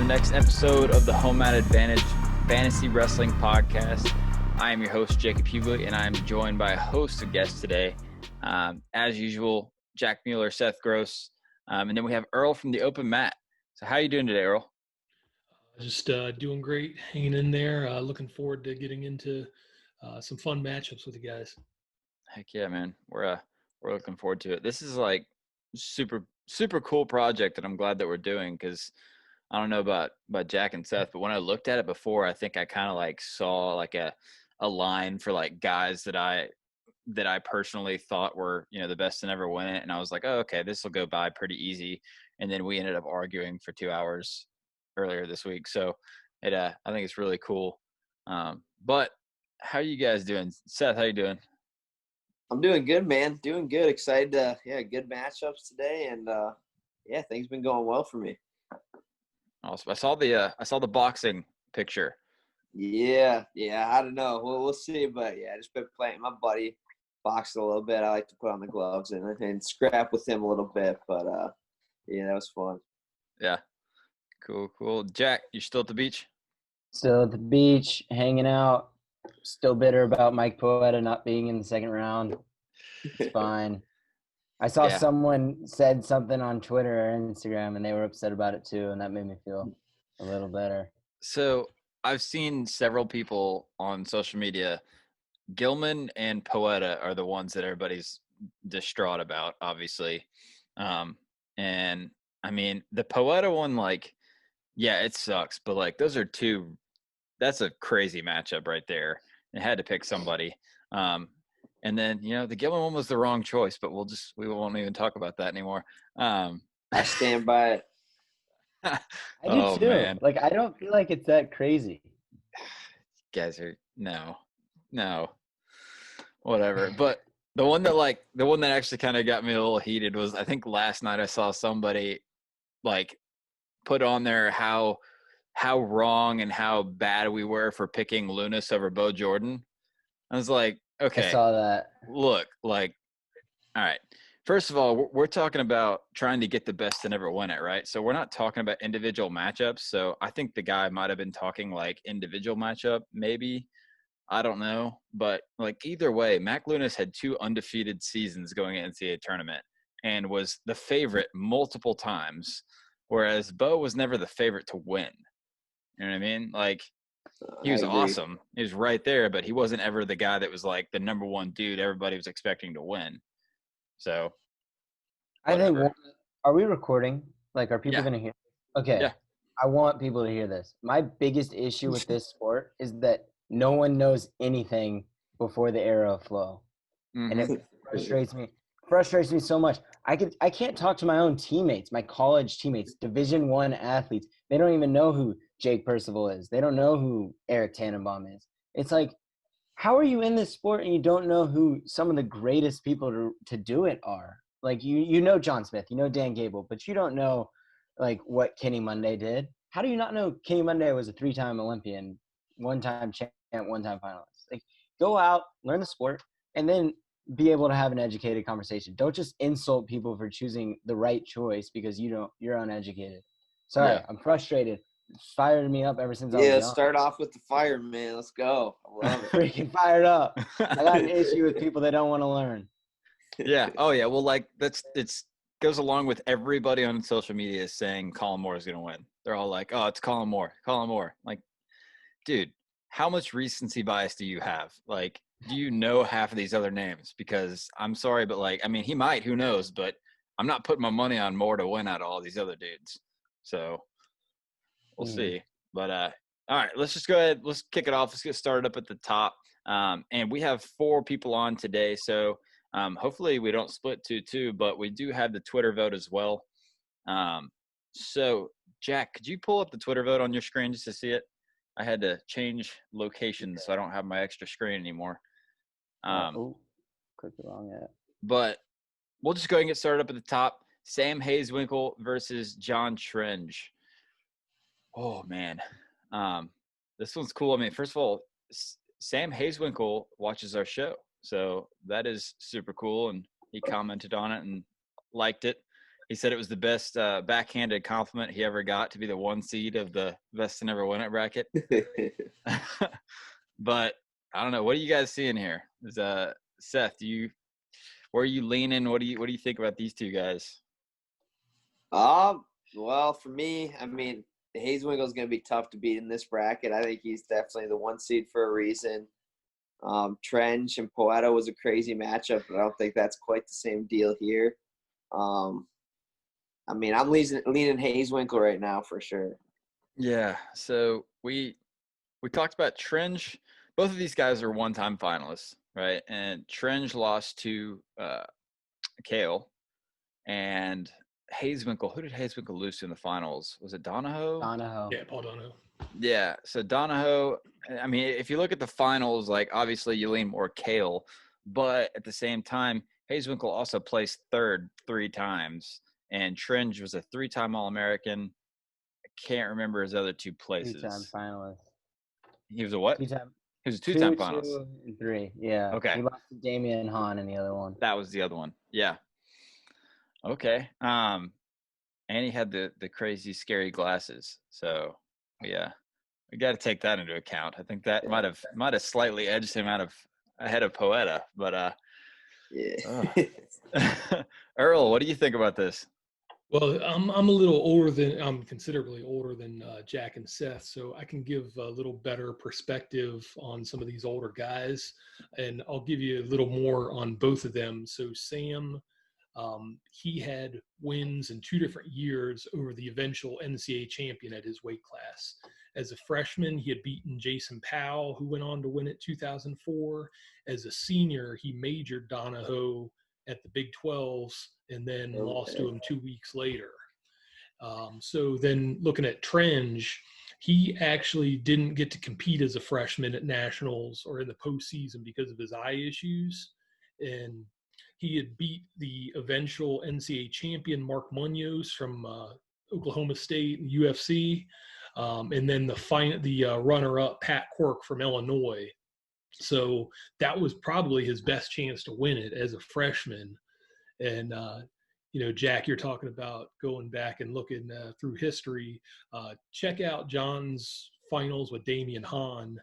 next episode of the Home Out Advantage Fantasy Wrestling Podcast. I am your host, Jacob Hughley, and I am joined by a host of guests today. As usual, Jack Mueller, Seth Gross, and then we have Earl from the Open Mat. So how are you doing today, Earl? Just doing great, hanging in there. Looking forward to getting into some fun matchups with you guys. Heck yeah, man. We're looking forward to it. This is like super cool project that I'm glad that we're doing because I don't know about Jack and Seth, but when I looked at it before, I think I kind of like saw like a line for like guys that I personally thought were, the best to never win it. And I was like, oh, okay, this will go by pretty easy. And then we ended up arguing for 2 hours earlier this week. So I think it's really cool. But how are you guys doing? Seth, how you doing? I'm doing good, man. Doing good. Excited to, good matchups today. And, things been going well for me. Awesome. I saw the boxing picture. Yeah. I don't know. We'll see. But, I just been playing. My buddy boxed a little bit. I like to put on the gloves and scrap with him a little bit. But, that was fun. Yeah. Cool. Jack, you still at the beach? Still at the beach, hanging out. Still bitter about Mike Poeta not being in the second round. It's fine. I saw someone said something on Twitter or Instagram, and they were upset about it too, and that made me feel a little better. So I've seen several people on social media. Gilman and Poeta are the ones that everybody's distraught about, obviously. And I mean, the Poeta one, like, yeah, it sucks, but like those are two. That's a crazy matchup right there. It had to pick somebody. And then, the Gilman one was the wrong choice, but we won't even talk about that anymore. I stand by it. I do too. Man. Like, I don't feel like it's that crazy. Guys are no, whatever. But the one that actually kind of got me a little heated was, I think last night I saw somebody like put on there how wrong and how bad we were for picking Lunas over Bo Jordan. I was like, okay. I saw that. Look, like, all right. First of all, we're talking about trying to get the best to never win it, right? So we're not talking about individual matchups. So I think the guy might have been talking like individual matchup, maybe. I don't know. But like either way, Mac Lunas had 2 undefeated seasons going into the NCAA tournament and was the favorite multiple times, whereas Bo was never the favorite to win. You know what I mean? Like, he was awesome. He was right there, but he wasn't ever the guy that was like the number one dude everybody was expecting to win. So, whatever. I think, are we recording? Like, are people going to hear? Okay. Yeah. I want people to hear this. My biggest issue with this sport is that no one knows anything before the era of flow. Mm-hmm. And it frustrates me so much. I can't talk to my own teammates, my college teammates, Division I athletes. They don't even know who Jake Percival is. They don't know who Eric Tannenbaum is. It's like, how are you in this sport and you don't know who some of the greatest people to do it are? Like, you know John Smith, you know Dan Gable, but you don't know, like, what Kenny Monday did. How do you not know Kenny Monday was a 3-time Olympian, 1-time champ, 1-time finalist? Like, go out, learn the sport, and then be able to have an educated conversation. Don't just insult people for choosing the right choice because you're uneducated. Sorry, I'm frustrated. It's fired me up ever since I was young. Start off with the fire, man. Let's go. I love it. Freaking fired up. I got an issue with people that don't want to learn. Yeah. Oh yeah. Well, like it's goes along with everybody on social media saying Colin Moore is going to win. They're all like, oh, it's Colin Moore. Like, dude, how much recency bias do you have? Like, do you know half of these other names? Because I'm sorry, but like, I mean, he might, who knows, but I'm not putting my money on Moore to win out of all these other dudes. So we'll see. But all right, let's just go ahead. Let's kick it off. Let's get started up at the top. And we have 4 people on today. So hopefully we don't split 2-2, but we do have the Twitter vote as well. So Jack, could you pull up the Twitter vote on your screen just to see it? I had to change locations, so I don't have my extra screen anymore. Click the wrong app. But we'll just go ahead and get started up at the top. Sam Hazewinkle versus John Trenge. Oh, man. This one's cool. I mean, first of all, Sam Hazewinkle watches our show. So that is super cool. And he commented on it and liked it. He said it was the best backhanded compliment he ever got to be the 1 seed of the best to never win it bracket. But I don't know. What are you guys seeing here? Is Seth? Where are you leaning? What do you think about these two guys? Well, for me, I mean, Hayeswinkle's going to be tough to beat in this bracket. I think he's definitely the 1 seed for a reason. Trench and Poeta was a crazy matchup, but I don't think that's quite the same deal here. I mean, I'm leaning Hayeswinkle right now for sure. Yeah. So we talked about Trench. Both of these guys are one-time finalists, right? And Trench lost to Kale, and Hayeswinkle. Who did Hayeswinkle lose to in the finals? Was it Donahoe? Donahoe. Yeah, Paul Donahoe. Yeah. So Donahoe. I mean, if you look at the finals, like obviously you lean more Kale, but at the same time, Hayeswinkle also placed third 3 times, and Trench was a 3-time All-American. I can't remember his other 2 places. 2-time finalist. He was a what? 2-time. He was a 2-time 2, finalist. 2, and 3. Yeah. Okay. He lost to Damian Hahn in the other one. That was the other one. Yeah. Okay. And he had the crazy, scary glasses. So, yeah, we got to take that into account. I think that might have slightly edged him ahead of Poeta. But yeah. Earl, what do you think about this? Well, I'm considerably older than Jack and Seth, so I can give a little better perspective on some of these older guys, and I'll give you a little more on both of them. So Sam, he had wins in 2 different years over the eventual NCAA champion at his weight class. As a freshman, he had beaten Jason Powell, who went on to win it 2004. As a senior, he majored Donahoe at the Big 12s and then lost to him 2 weeks later. So then looking at Trench, he actually didn't get to compete as a freshman at nationals or in the postseason because of his eye issues. And he had beat the eventual NCAA champion Mark Munoz from Oklahoma State and UFC, and then the runner-up Pat Quirk from Illinois. So that was probably his best chance to win it as a freshman. And Jack, you're talking about going back and looking through history. Check out John's finals with Damian Hahn.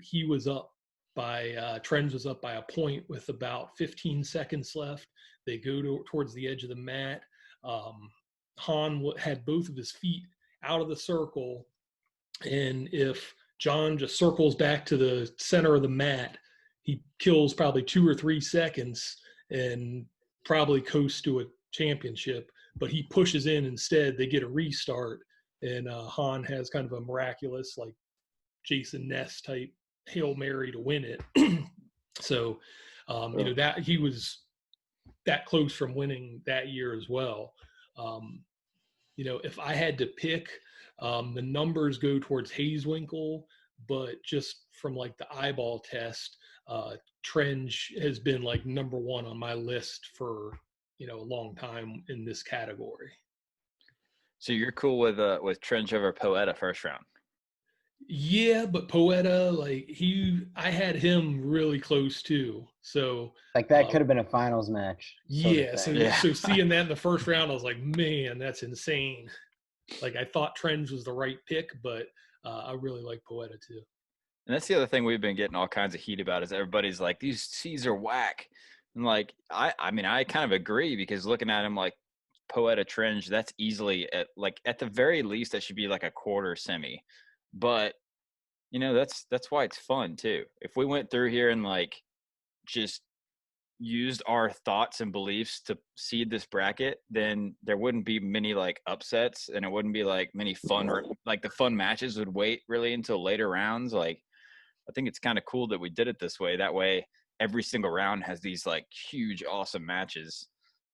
He was up by Trench was up by a point with about 15 seconds left. They go towards the edge of the mat. Hahn had both of his feet out of the circle, and if John just circles back to the center of the mat, he kills probably 2 or 3 seconds and probably coasts to a championship. But he pushes in instead. They get a restart, and Hahn has kind of a miraculous, like Jason Ness type Hail Mary to win it. So, that he was that close from winning that year as well. If I had to pick, the numbers go towards Hayeswinkle, but just from like the eyeball test, Trench has been like number 1 on my list for a long time in this category. So you're cool with Trench over Poeta first round? Yeah, but Poeta, I had him really close too. So that could have been a finals match. So seeing that in the first round, I was like, man, that's insane. I thought Trench was the right pick, but I really like Poeta too. And that's the other thing we've been getting all kinds of heat about is everybody's like, these C's are whack. And I mean, I kind of agree because looking at him like Poeta Trench, that's easily at the very least, that should be like a quarter semi. But, that's why it's fun too. If we went through here and just used our thoughts and beliefs to seed this bracket, then there wouldn't be many upsets, and it wouldn't be many fun, the fun matches would wait really until later rounds. I think it's kind of cool that we did it this way. That way every single round has these huge, awesome matches.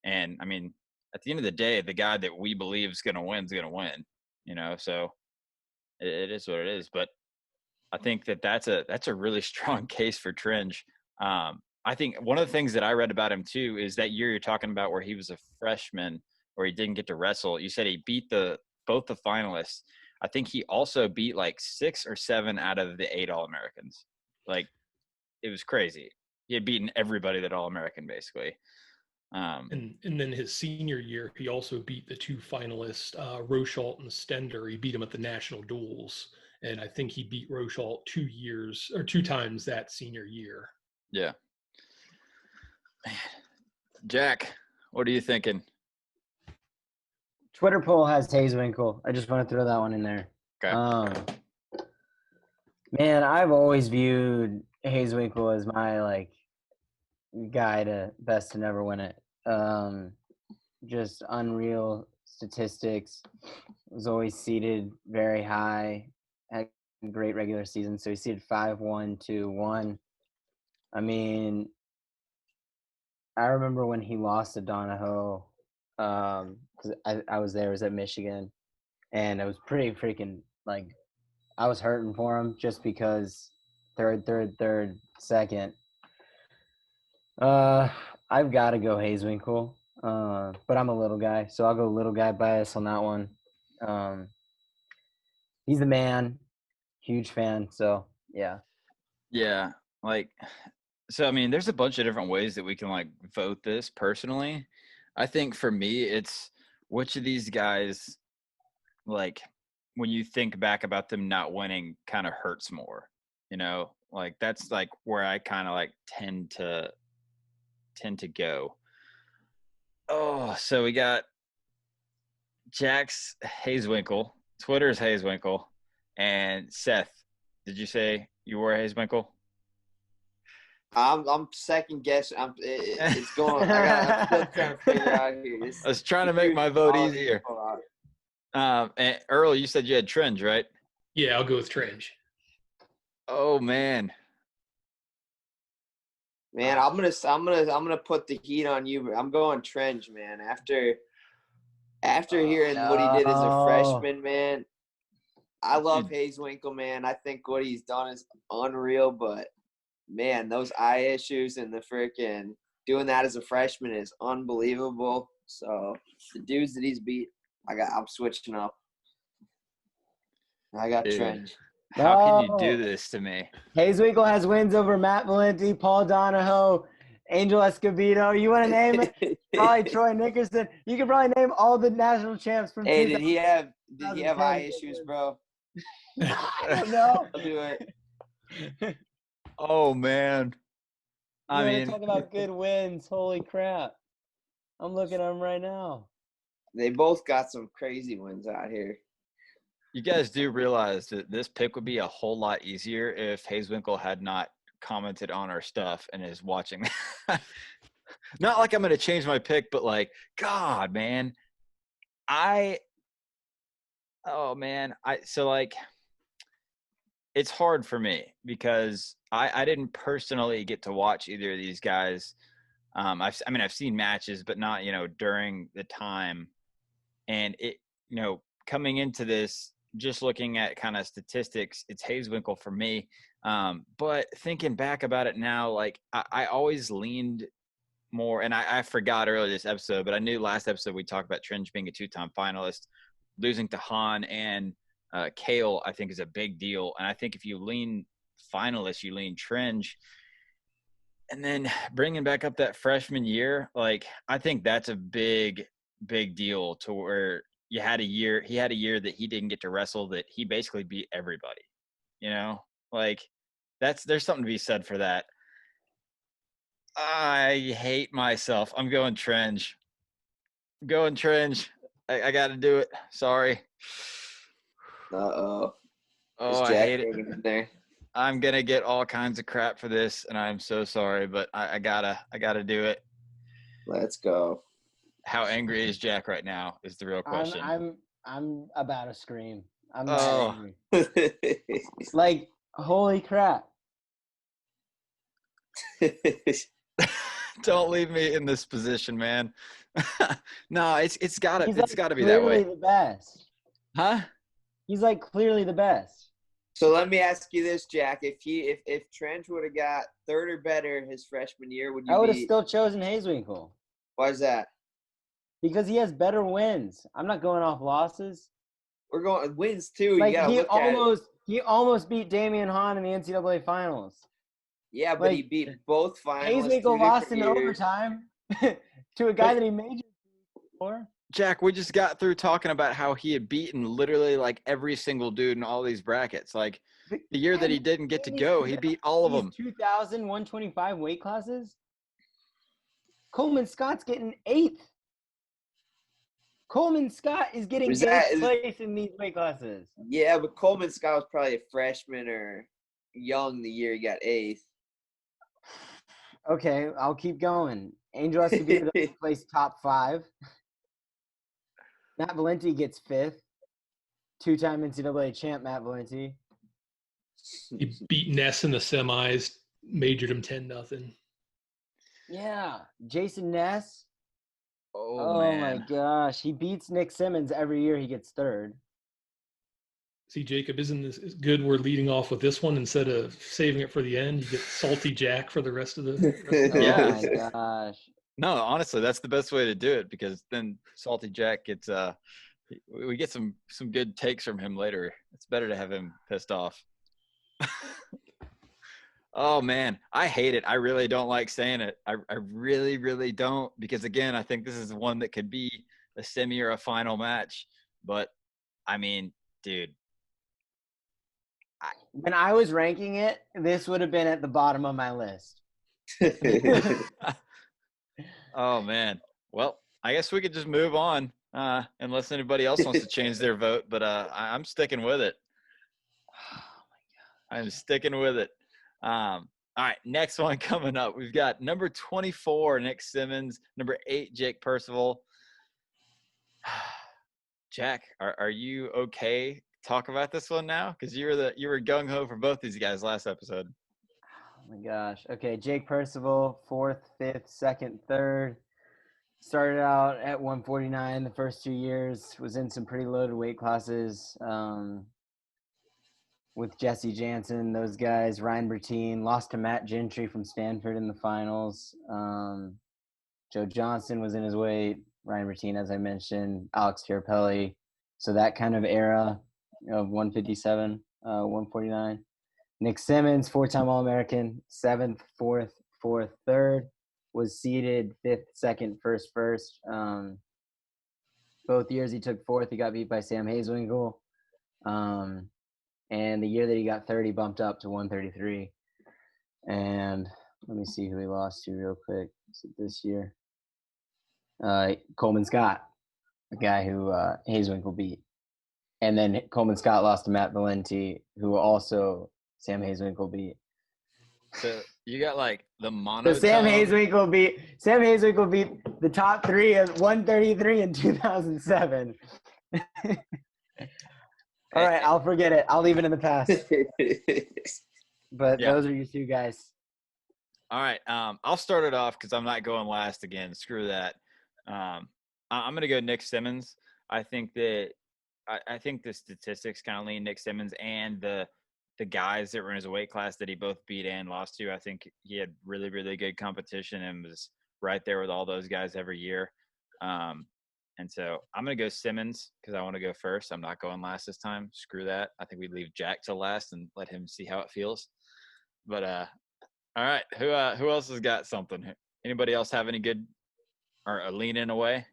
And I mean, at the end of the day, the guy that we believe is going to win, so it is what it is. But I think that's a really strong case for Trench. I think one of the things that I read about him too is that year you're talking about where he was a freshman, where he didn't get to wrestle. You said he beat both the finalists. I think he also beat 6 or 7 out of the 8 All-Americans. It was crazy. He had beaten everybody that All-American basically. And then his senior year, he also beat the 2 finalists, Rochalt and Stender. He beat him at the national duels, and I think he beat Rochalt 2 times that senior year. Yeah. Jack, what are you thinking? Twitter poll has Hayeswinkle. I just want to throw that one in there. Okay. Man, I've always viewed Hayeswinkle as my guy to best to never win it. Just unreal statistics. Was always seeded very high. Had a great regular season. So he seeded 5-1-2-1. I mean, I remember when he lost to Donahoe. Because I was there. I was at Michigan, and it was pretty freaking I was hurting for him just because third, second. I've got to go Hayeswinkle, but I'm a little guy, so I'll go little guy bias on that one. He's the man, huge fan, so yeah. Yeah, so I mean, there's a bunch of different ways that we can vote this. Personally, I think for me, it's which of these guys, when you think back about them not winning, kind of hurts more. That's where I kind of tend to go. Oh, so we got Jack's Hayeswinkle, Twitter's Hayeswinkle, and Seth. Did you say you were Hayeswinkle? I'm second guessing. It's going. I'm still trying to figure out here. I was trying to make my vote easier. And Earl, you said you had Trenge, right? Yeah, I'll go with Trenge. Oh man. Man, I'm gonna put the heat on you, but I'm going Trenge, man. After hearing what he did as a freshman, man, I love Hayeswinkle, man. I think what he's done is unreal, but man, those eye issues and the freaking doing that as a freshman is unbelievable. So the dudes that he's beat, I'm switching up. I got Trenge. How can you do this to me? Hayeswinkle has wins over Matt Valenti, Paul Donahoe, Angel Escobedo. You want to name it? Probably Troy Nickerson. You can probably name all the national champs from. Hey, did he have eye issues, bro? I don't know. I'll do it. Oh man. I mean, talk about good wins. Holy crap! I'm looking at them right now. They both got some crazy wins out here. You guys do realize that this pick would be a whole lot easier if Hayeswinkle had not commented on our stuff and is watching. Not like I'm going to change my pick, but God, man. It's hard for me because I didn't personally get to watch either of these guys. I've seen matches, but not, during the time. And coming into this, just looking at kind of statistics, it's Hayeswinkle for me. But thinking back about it now, I always leaned more, and I forgot earlier this episode, but I knew last episode we talked about Trenge being a 2-time finalist, losing to Hahn and Kale, I think is a big deal. And I think if you lean finalist, you lean Trenge. And then bringing back up that freshman year, I think that's a big, big deal to where he had a year that he didn't get to wrestle, that he basically beat everybody, there's something to be said for that. I hate myself. I'm going Trenge. I got to do it. Sorry. Uh-oh. Oh, I hate it. There? I'm going to get all kinds of crap for this, and I'm so sorry, but I gotta do it. Let's go. How angry is Jack right now is the real question. I'm about to scream. I'm that angry. Holy crap. Don't leave me in this position, man. No, it's gotta be that way. Clearly the best. Huh? He's clearly the best. So let me ask you this, Jack. If Trenge would have got third or better his freshman year, I would have still chosen Hayeswinkle. Why is that? Because he has better wins. I'm not going off losses. We're going wins too. He almost beat Damian Hahn in the NCAA finals. Yeah, but he beat both finals. Hayeswinkle lost in overtime. to a guy that he majored for. Jack, we just got through talking about how he had beaten literally like every single dude in all these brackets. Like the year that he didn't get to go, he beat all of them. 2,125 weight classes. Coleman Scott's getting 8th. Coleman Scott is getting 8th place in these weight classes. Yeah, but Coleman Scott was probably a freshman or young the year he got 8th. Okay, I'll keep going. Angel has to be the place top 5. Matt Valenti gets 5th. 2-time NCAA champ Matt Valenti. He beat Ness in the semis, majored him 10-0. Yeah, Jason Ness. Oh my gosh, he beats Nick Simmons every year. He gets 3rd. See, Jacob, isn't this good? We're leading off with this one instead of saving it for the end. You get Salty Jack for the rest of the. Oh my gosh. No, honestly, that's the best way to do it because then Salty Jack gets we get some good takes from him later. It's better to have him pissed off. Oh man, I hate it. I really don't like saying it. I really, really don't because again, I think this is one that could be a semi or a final match. But I mean, dude. When I was ranking it, this would have been at the bottom of my list. Oh man. Well, I guess we could just move on, unless anybody else wants to change their vote. But I'm sticking with it. Oh my God. I'm sticking with it. All right, next one coming up. We've got number 24, Nick Simmons. Number 8, Jake Percival. Jack, are you okay? Talk about this one now because you were gung ho for both these guys last episode. Oh my gosh. Okay, Jake Percival, 4th, 5th, 2nd, 3rd. Started out at 149 the first 2 years. Was in some pretty loaded weight classes with Jesse Jansen, those guys. Ryan Bertine lost to Matt Gentry from Stanford in the finals. Joe Johnson was in his weight. Ryan Bertine, as I mentioned. Alex Tirapelli. So that kind of era of 157, 149. Nick Simmons, 4-time All-American, 7th, 4th, 4th, 3rd, was seeded 5th, 2nd, 1st. Both years he took 4th. He got beat by Sam Hazewinkle. And the year that he got 3rd, he bumped up to 133. And let me see who he lost to real quick. Is it this year? Coleman Scott, the guy who Hazewinkle beat. And then Coleman Scott lost to Matt Valenti, who also Sam Hazewinkle beat. So you got like the monotone. So Sam Hazewinkle beat the top 3 at 133 in 2007. All right, I'll forget it. I'll leave it in the past. But those are your 2 guys. All right, I'll start it off because I'm not going last again. Screw that. I'm going to go Nick Simmons. I think the statistics kind of lean Nick Simmons and the guys that were in his weight class that he both beat and lost to. I think he had really, really good competition and was right there with all those guys every year. And so I'm going to go Simmons because I want to go first. I'm not going last this time. Screw that. I think we leave Jack to last and let him see how it feels. But all right, who else has got something? Anybody else have any good or a lean in away?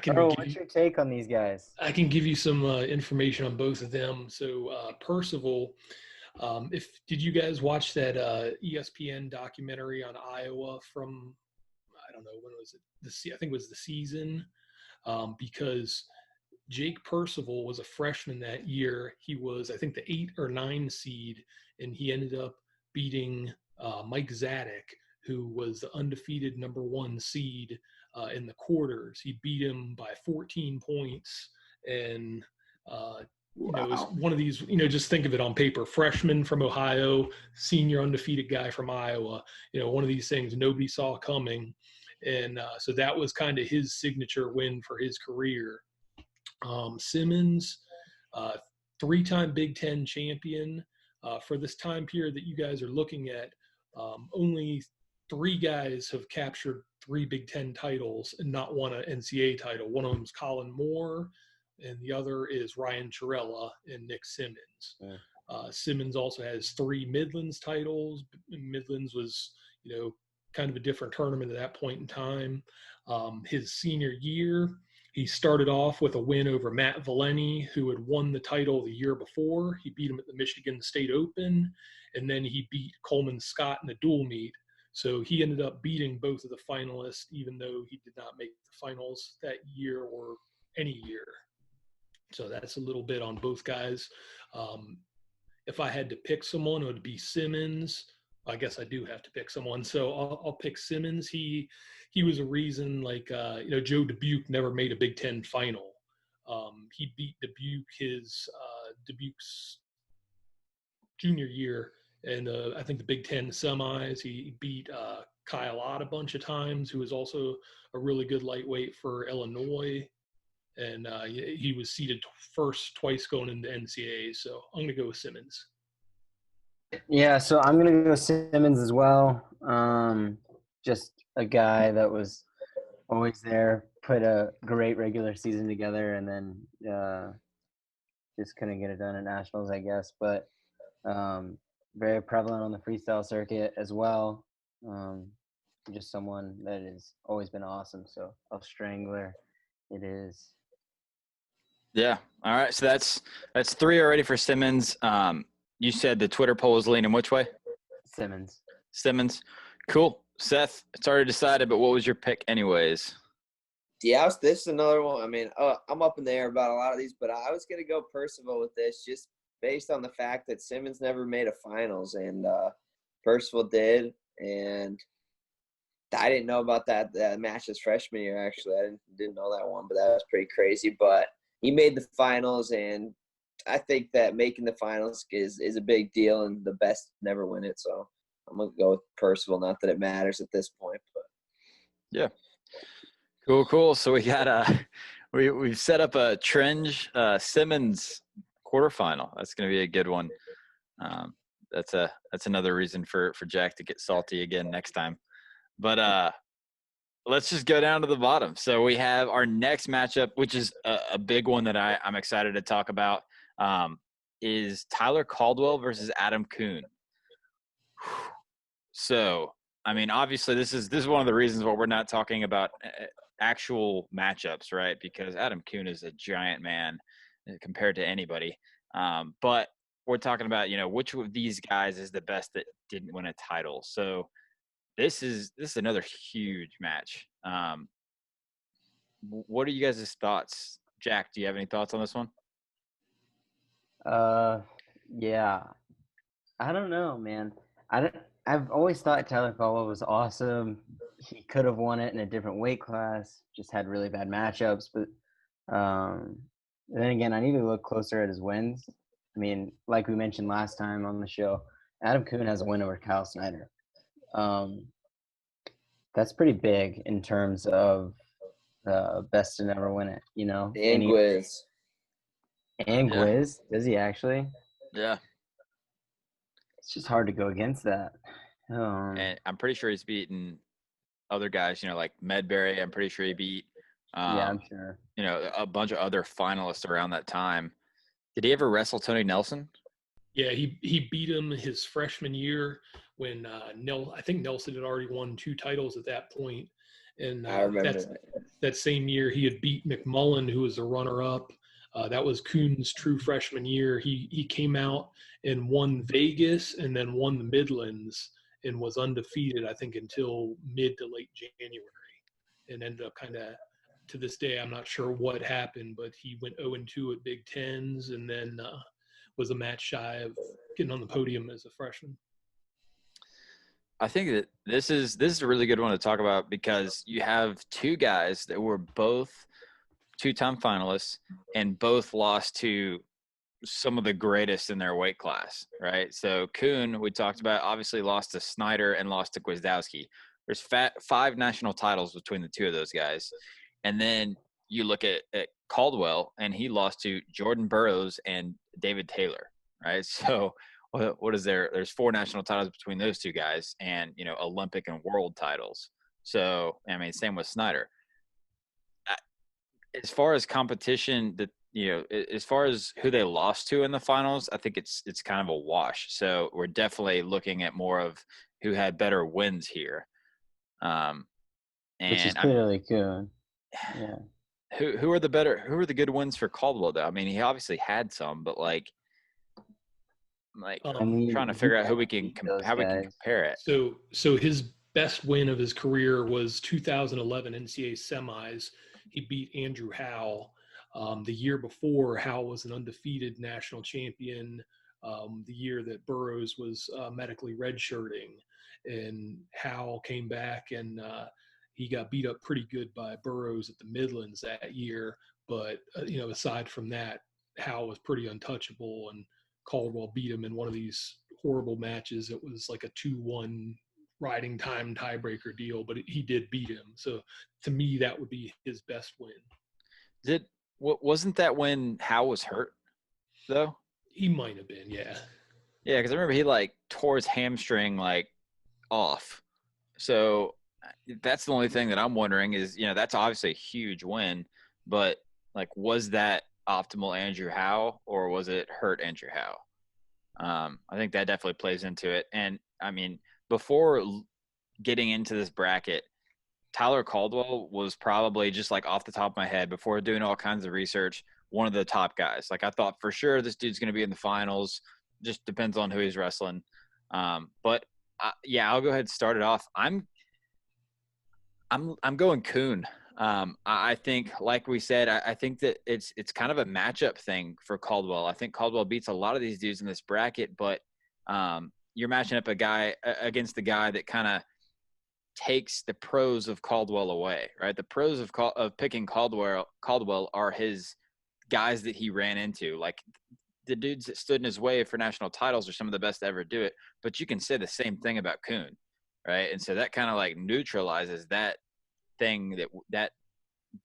Earl, what's your take on these guys? I can give you some information on both of them. So Percival, did you guys watch that ESPN documentary on Iowa from, I don't know, when was it? I think it was the season, because Jake Percival was a freshman that year. He was, I think, the 8 or 9 seed, and he ended up beating Mike Zadek, who was the undefeated number 1 seed in the quarters. He beat him by 14 points, and it was one of these, just think of it on paper, freshman from Ohio, senior undefeated guy from Iowa, one of these things nobody saw coming. And so that was kind of his signature win for his career. Simmons, 3-time Big Ten champion. For this time period that you guys are looking at, only 3 guys have captured 3 Big Ten titles and not won an NCAA title. One of them is Colin Moore, and the other is Ryan Chirella and Nick Simmons. Yeah. Simmons also has 3 Midlands titles. Midlands was, kind of a different tournament at that point in time. His senior year, he started off with a win over Matt Valeni, who had won the title the year before. He beat him at the Michigan State Open, and then he beat Coleman Scott in the dual meet. So he ended up beating both of the finalists, even though he did not make the finals that year or any year. So that's a little bit on both guys. If I had to pick someone, it would be Simmons. I guess I do have to pick someone. So I'll pick Simmons. He was a reason, like, Joe Dubuque never made a Big Ten final. He beat Dubuque's junior year, and I think the Big Ten semis. He beat Kyle Ott a bunch of times, who was also a really good lightweight for Illinois. And he was seeded first twice going into NCAA. So I'm going to go with Simmons. Yeah, so I'm going to go Simmons as well. Just a guy that was always there, put a great regular season together, and then just couldn't get it done at Nationals, I guess. But very prevalent on the freestyle circuit as well. Just someone that has always been awesome. So a strangler it is. Yeah. All right. So that's 3 already for Simmons. You said the Twitter poll is leaning which way? Simmons. Cool. Seth, it's already decided, but what was your pick anyways? Yeah, this is another one. I mean, I'm up in the air about a lot of these, but I was going to go Percival with this just based on the fact that Simmons never made a finals, and Percival did. And I didn't know about that match his freshman year, actually. I didn't know that one, but that was pretty crazy. But he made the finals, and I think that making the finals is a big deal, and the best never win it. So I'm going to go with Percival, not that it matters at this point. But yeah. Cool. So we got we've set up a Trenge Simmons quarterfinal. That's going to be a good one. That's another reason for Jack to get salty again next time. But let's just go down to the bottom. So we have our next matchup, which is a big one that I'm excited to talk about, is Tyler Caldwell versus Adam Kuhn. So, I mean, obviously this is one of the reasons why we're not talking about actual matchups, right? Because Adam Kuhn is a giant man compared to anybody. But we're talking about, which of these guys is the best that didn't win a title. So this is another huge match. What are you guys' thoughts? Jack, do you have any thoughts on this one? Yeah. I don't know, man. I've always thought Tyler Caldwell was awesome. He could have won it in a different weight class, just had really bad matchups. But then again, I need to look closer at his wins. I mean, like we mentioned last time on the show, Adam Kuhn has a win over Kyle Snyder. That's pretty big in terms of best to never win it, And Gwiz. And Gwiz? Does he actually? Yeah. It's just hard to go against that. And I'm pretty sure he's beaten other guys, like Medbury. I'm pretty sure he beat I'm sure. A bunch of other finalists around that time. Did he ever wrestle Tony Nelson? Yeah, he beat him his freshman year when I think Nelson had already won 2 titles at that point. And I remember that same year he had beat McMullen, who was the runner-up. That was Kuhn's true freshman year. He came out and won Vegas and then won the Midlands and was undefeated, I think, until mid to late January, and ended up kind of, to this day, I'm not sure what happened, but he went 0-2 at Big Tens and then was a match shy of getting on the podium as a freshman. I think that this is a really good one to talk about because you have 2 guys that were both 2-time finalists and both lost to some of the greatest in their weight class, right? So Kuhn, we talked about, obviously lost to Snyder and lost to Gwizdowski. There's 5 national titles between the 2 of those guys. And then you look at Caldwell, and he lost to Jordan Burroughs and David Taylor, right? So what is there? There's 4 national titles between those 2 guys and, Olympic and world titles. So, I mean, same with Snyder. As far as competition, as far as who they lost to in the finals, I think it's kind of a wash. So we're definitely looking at more of who had better wins here. Which is And clearly good. Yeah. Who are the good wins for Caldwell though? I mean, he obviously had some, but like I mean, trying to he figure out can't beat those how we can guys. compare it. So his best win of his career was 2011 NCAA semis. He beat Andrew Howe. The year before, Howe was an undefeated national champion. The year that Burroughs was medically redshirting, and Howe came back and he got beat up pretty good by Burroughs at the Midlands that year. But aside from that, Howe was pretty untouchable, and Caldwell beat him in one of these horrible matches. It was like a 2-1 riding time tiebreaker deal, but he did beat him. So to me, that would be his best win. Wasn't that when Howe was hurt though? He might have been, yeah. Yeah, because I remember he like tore his hamstring like off. So that's the only thing that I'm wondering is, that's obviously a huge win, but like, was that optimal Andrew Howe or was it hurt Andrew Howe? I think that definitely plays into it. And I mean, before getting into this bracket, Tyler Caldwell was probably, just like off the top of my head, before doing all kinds of research, one of the top guys. Like I thought for sure this dude's going to be in the finals. Just depends on who he's wrestling. But I'll go ahead and start it off. I'm going Kuhn. I think, like we said, I think that it's kind of a matchup thing for Caldwell. I think Caldwell beats a lot of these dudes in this bracket, but you're matching up a guy against a guy that kind of takes the pros of Caldwell away, right? The pros of picking Caldwell are his guys that he ran into. Like the dudes that stood in his way for national titles are some of the best to ever do it. But you can say the same thing about Kuhn, right? And so that kind of like neutralizes that thing, that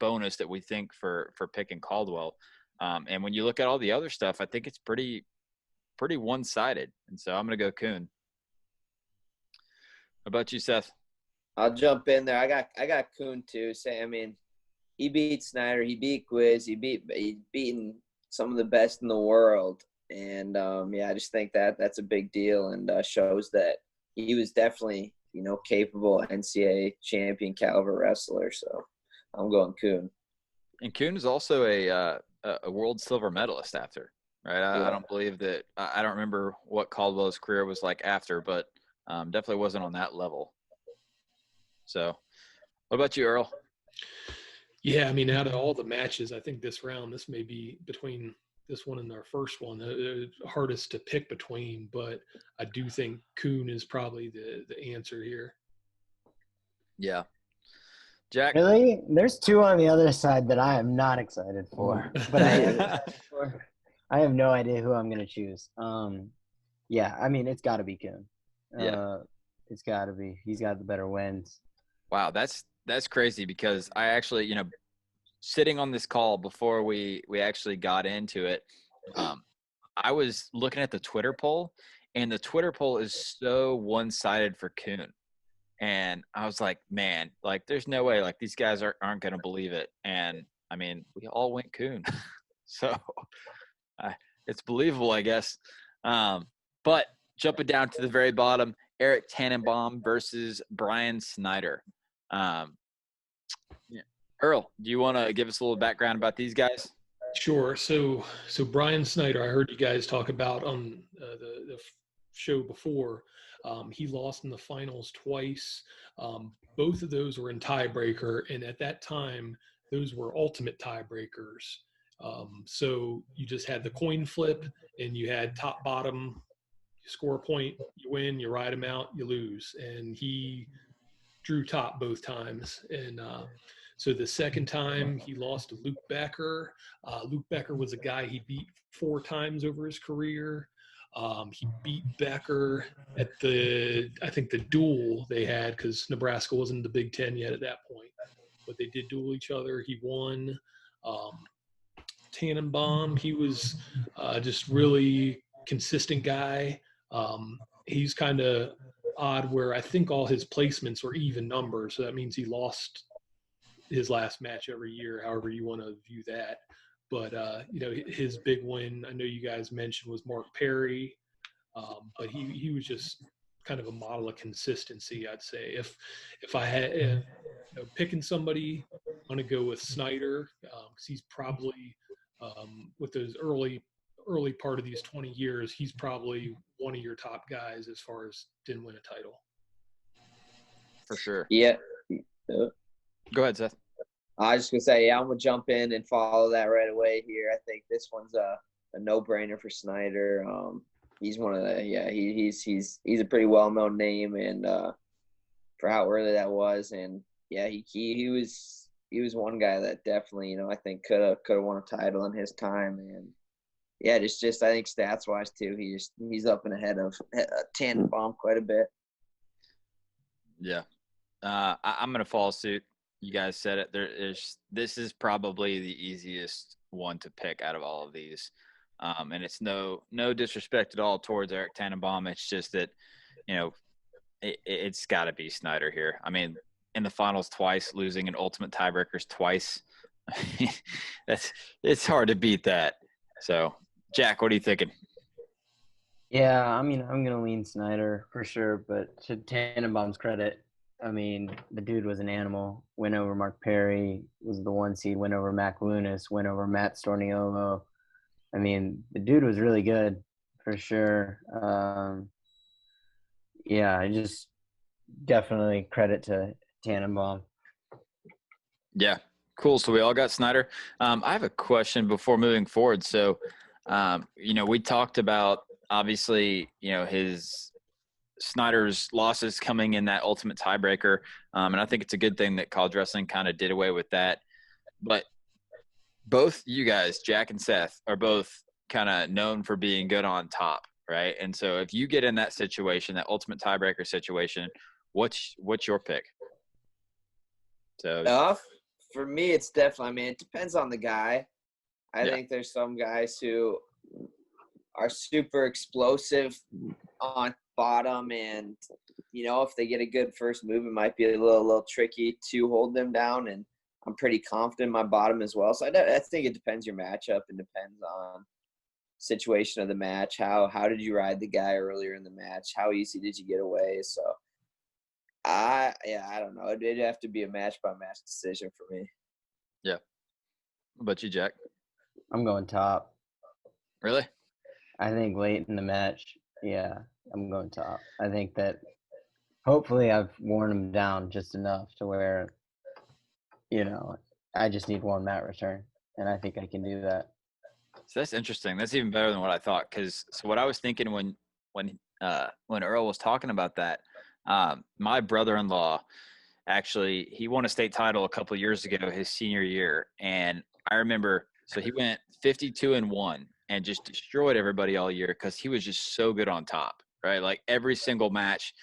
bonus that we think for picking Caldwell. And when you look at all the other stuff, I think it's pretty one-sided. And so I'm going to go Kuhn. What about you, Seth? I'll jump in there. I got Kuhn too. I mean, he beat Snyder, he beat Quiz, he's beaten some of the best in the world. And I just think that's a big deal and shows that he was definitely, capable NCAA champion caliber wrestler. So I'm going Kuhn. And Kuhn is also a world silver medalist after, right? I don't believe that. I don't remember what Caldwell's career was like after, but definitely wasn't on that level. So, what about you, Earl? Yeah, I mean, out of all the matches, I think this round, this may be between this one and our first one, the hardest to pick between. But I do think Kuhn is probably the answer here. Yeah. Jack? Really? There's two on the other side that I am not excited for. But I have no idea who I'm going to choose. I mean, it's got to be Kuhn. It's got to be. He's got the better wins. Wow, that's crazy because I actually, sitting on this call before we actually got into it, I was looking at the Twitter poll, and the Twitter poll is so one-sided for Kuhn. And I was like, man, like there's no way, like these guys aren't going to believe it. And I mean, we all went Kuhn. So it's believable, I guess. But jumping down to the very bottom, Eric Tannenbaum versus Brian Snyder. Earl, do you want to give us a little background about these guys? Sure. So Brian Snyder, I heard you guys talk about on the show before. He lost in the finals twice. Both of those were in tiebreaker, and at that time, those were ultimate tiebreakers. So you just had the coin flip, and you had top bottom. You score a point, you win. You ride him out, you lose. And he drew top both times. And so the second time he lost to Luke Becker. Luke Becker was a guy he beat 4 times over his career. He beat Becker at I think the duel they had, because Nebraska wasn't in the Big Ten yet at that point, but they did duel each other. He won. Tannenbaum, he was just really consistent guy. He's kind of odd where I think all his placements were even numbers, so that means he lost his last match every year, however you want to view that. But, his big win, I know you guys mentioned, was Mark Perry. But he was just kind of a model of consistency, I'd say. If I had picking somebody, I'm going to go with Snyder because he's probably with those early part of these 20 years, he's probably one of your top guys as far as didn't win a title. For sure. Yeah. Go ahead, Seth. I was just gonna say, I'm gonna jump in and follow that right away here. I think this one's a no-brainer for Snyder. He's one of the he's a pretty well-known name, and for how early that was, and he was one guy that definitely I think could have won a title in his time, and just I think stats-wise too, he's up and ahead of Tannenbaum quite a bit. Yeah, I'm gonna follow suit. You guys said it. This is probably the easiest one to pick out of all of these, and it's no disrespect at all towards Eric Tannenbaum. It's just that, it's got to be Snyder here. I mean, in the finals twice, losing in ultimate tiebreakers twice. It's hard to beat that. So, Jack, what are you thinking? Yeah, I mean, I'm gonna lean Snyder for sure, but to Tannenbaum's credit, I mean, the dude was an animal. Went over Mark Perry, was the 1 seed. Went over Mac Lunas. Went over Matt Storniolo. I mean, the dude was really good for sure. I just definitely credit to Tannenbaum. Yeah, cool. So we all got Snyder. I have a question before moving forward. So, we talked about obviously, his Snyder's losses coming in that ultimate tiebreaker. And I think it's a good thing that college wrestling kind of did away with that. But both you guys, Jack and Seth, are both kind of known for being good on top, right? And so if you get in that situation, that ultimate tiebreaker situation, what's your pick? So for me, it's definitely, it depends on the guy. I think there's some guys who are super explosive on bottom, and if they get a good first move, it might be a little tricky to hold them down, and I'm pretty confident in my bottom as well. So I think it depends your matchup, and depends on situation of the match. How did you ride the guy earlier in the match? How easy did you get away? So I don't know, it'd have to be a match by match decision for me. Yeah. What about you, Jack? I'm going top. Really? I think late in the match, I'm going top. I think that hopefully I've worn him down just enough to where, I just need one mat return, and I think I can do that. So that's interesting. That's even better than what I thought. So what I was thinking when Earl was talking about that, my brother-in-law, actually, he won a state title a couple of years ago, his senior year, and I remember. So he went 52-1 and just destroyed everybody all year because he was just so good on top, right? Like every single match,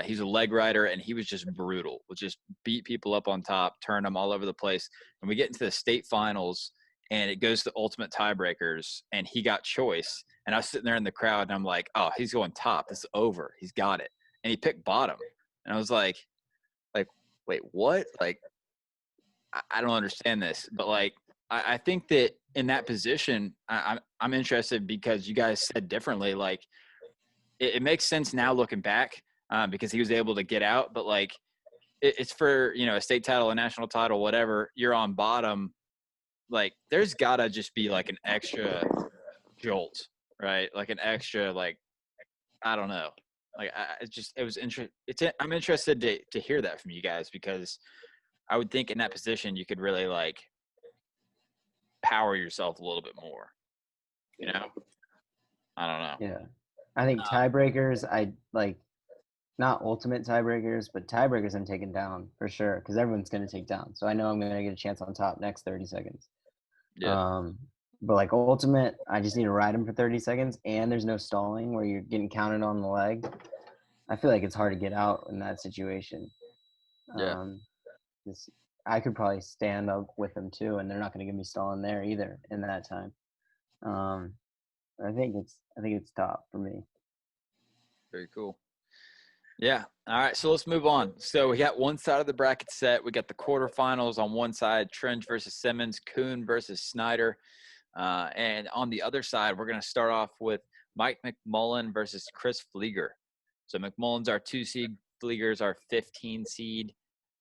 he's a leg rider, and he was just brutal. Would just beat people up on top, turn them all over the place. And we get into the state finals, and it goes to ultimate tiebreakers, and he got choice. And I was sitting there in the crowd, and I'm like, oh, he's going top. This is over. He's got it. And he picked bottom. And I was like, wait, what? Like, I don't understand this. But, I think that in that position, I'm interested because you guys said differently. Like, it makes sense now looking back because he was able to get out. But, it's for, a state title, a national title, whatever. You're on bottom. Like, there's got to just be, an extra jolt, right? Like an extra, I don't know. I'm interested to hear that from you guys, because I would think in that position you could really, power yourself a little bit more, I don't know. Yeah. I think tiebreakers, not ultimate tiebreakers, but tiebreakers I'm taking down for sure, because everyone's going to take down. So I know I'm going to get a chance on top next 30 seconds. Yeah. But ultimate, I just need to ride him for 30 seconds, and there's no stalling where you're getting counted on the leg. I feel like it's hard to get out in that situation. Yeah. I could probably stand up with them too, and they're not going to give me stalling there either in that time. I think it's top for me. Very cool. Yeah. All right. So let's move on. So we got one side of the bracket set. We got the quarterfinals on one side, Trench versus Simmons, Kuhn versus Snyder. And on the other side, we're going to start off with Mike McMullen versus Chris Flieger. So McMullen's our 2 seed, Flieger's our 15 seed.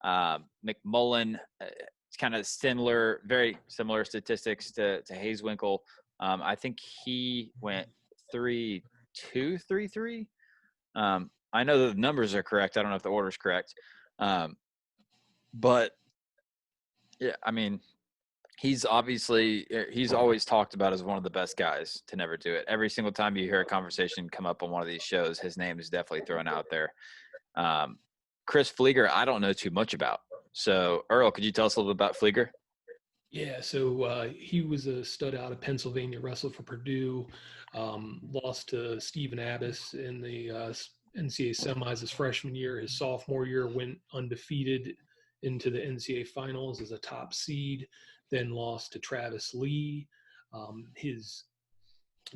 McMullen, it's kind of similar, very similar statistics to Hayeswinkle. I think he went 3-2, 3-3. I know the numbers are correct. I don't know if the order's correct. But yeah, I mean, he's always talked about as one of the best guys to never do it. Every single time you hear a conversation come up on one of these shows, his name is definitely thrown out there. Chris Flieger, I don't know too much about. So Earl, could you tell us a little bit about Flieger? Yeah, so he was a stud out of Pennsylvania, wrestled for Purdue, lost to Stephen Abbas in the NCAA semis his freshman year. His sophomore year went undefeated into the NCAA finals as a top seed, then lost to Travis Lee. His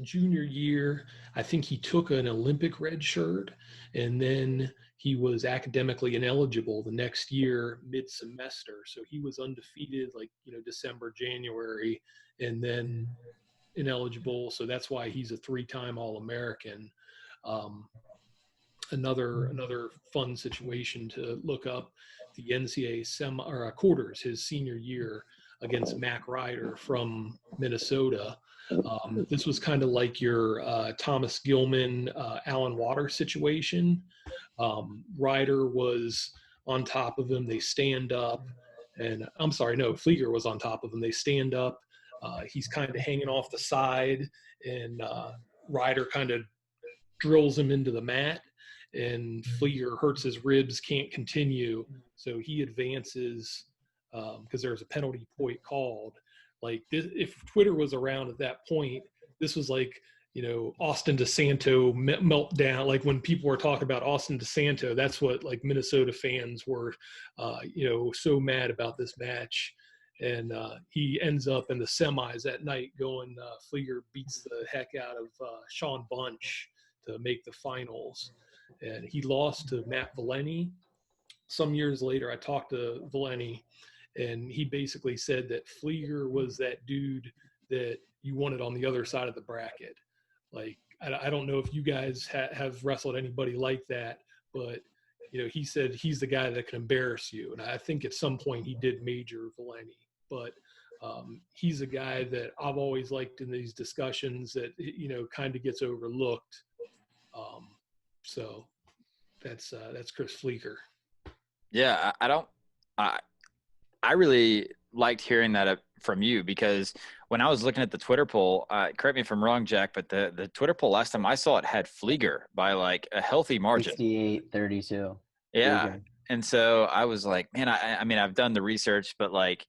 junior year, I think he took an Olympic red shirt, and then he was academically ineligible the next year mid-semester. So he was undefeated like, December, January, and then ineligible. So that's why he's a 3-time All-American. Another fun situation to look up, the NCAA quarters his senior year against Mac Ryder from Minnesota. This was kind of like your Thomas Gilman, Alan Water situation. Ryder was on top of him. They stand up. And I'm sorry, no, Flieger was on top of him. They stand up. He's kind of hanging off the side, and Ryder kind of drills him into the mat. And Flieger hurts his ribs, can't continue. So he advances because there's a penalty point called. Like this, if Twitter was around at that point, this was like, Austin DeSanto meltdown. Like when people were talking about Austin DeSanto, that's what like Minnesota fans were, so mad about this match. And he ends up in the semis that night going, Flieger beats the heck out of Sean Bunch to make the finals. And he lost to Matt Valeni. Some years later, I talked to Valeni, and he basically said that Flieger was that dude that you wanted on the other side of the bracket. Like, I don't know if you guys have wrestled anybody like that, but, he said he's the guy that can embarrass you. And I think at some point he did major Valeni. But he's a guy that I've always liked in these discussions that, kind of gets overlooked. So that's Chris Flieger. Yeah, I really liked hearing that from you, because when I was looking at the Twitter poll, correct me if I'm wrong, Jack, but the Twitter poll last time I saw it had Flieger by like a healthy margin. 68-32. Yeah. Flieger. And so I was like, man, I mean, I've done the research, but like,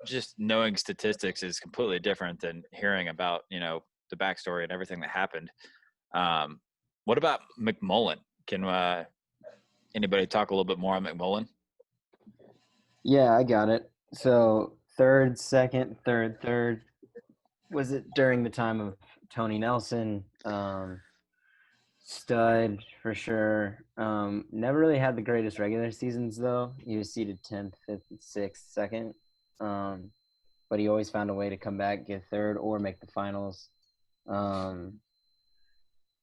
just knowing statistics is completely different than hearing about, the backstory and everything that happened. What about McMullen? Can anybody talk a little bit more on McMullen? Yeah, I got it. So third, second, third. Was it during the time of Tony Nelson? Stud for sure. Never really had the greatest regular seasons though. He was seeded 10th, 5th, 6th, 2nd. But he always found a way to come back, get third, or make the finals. The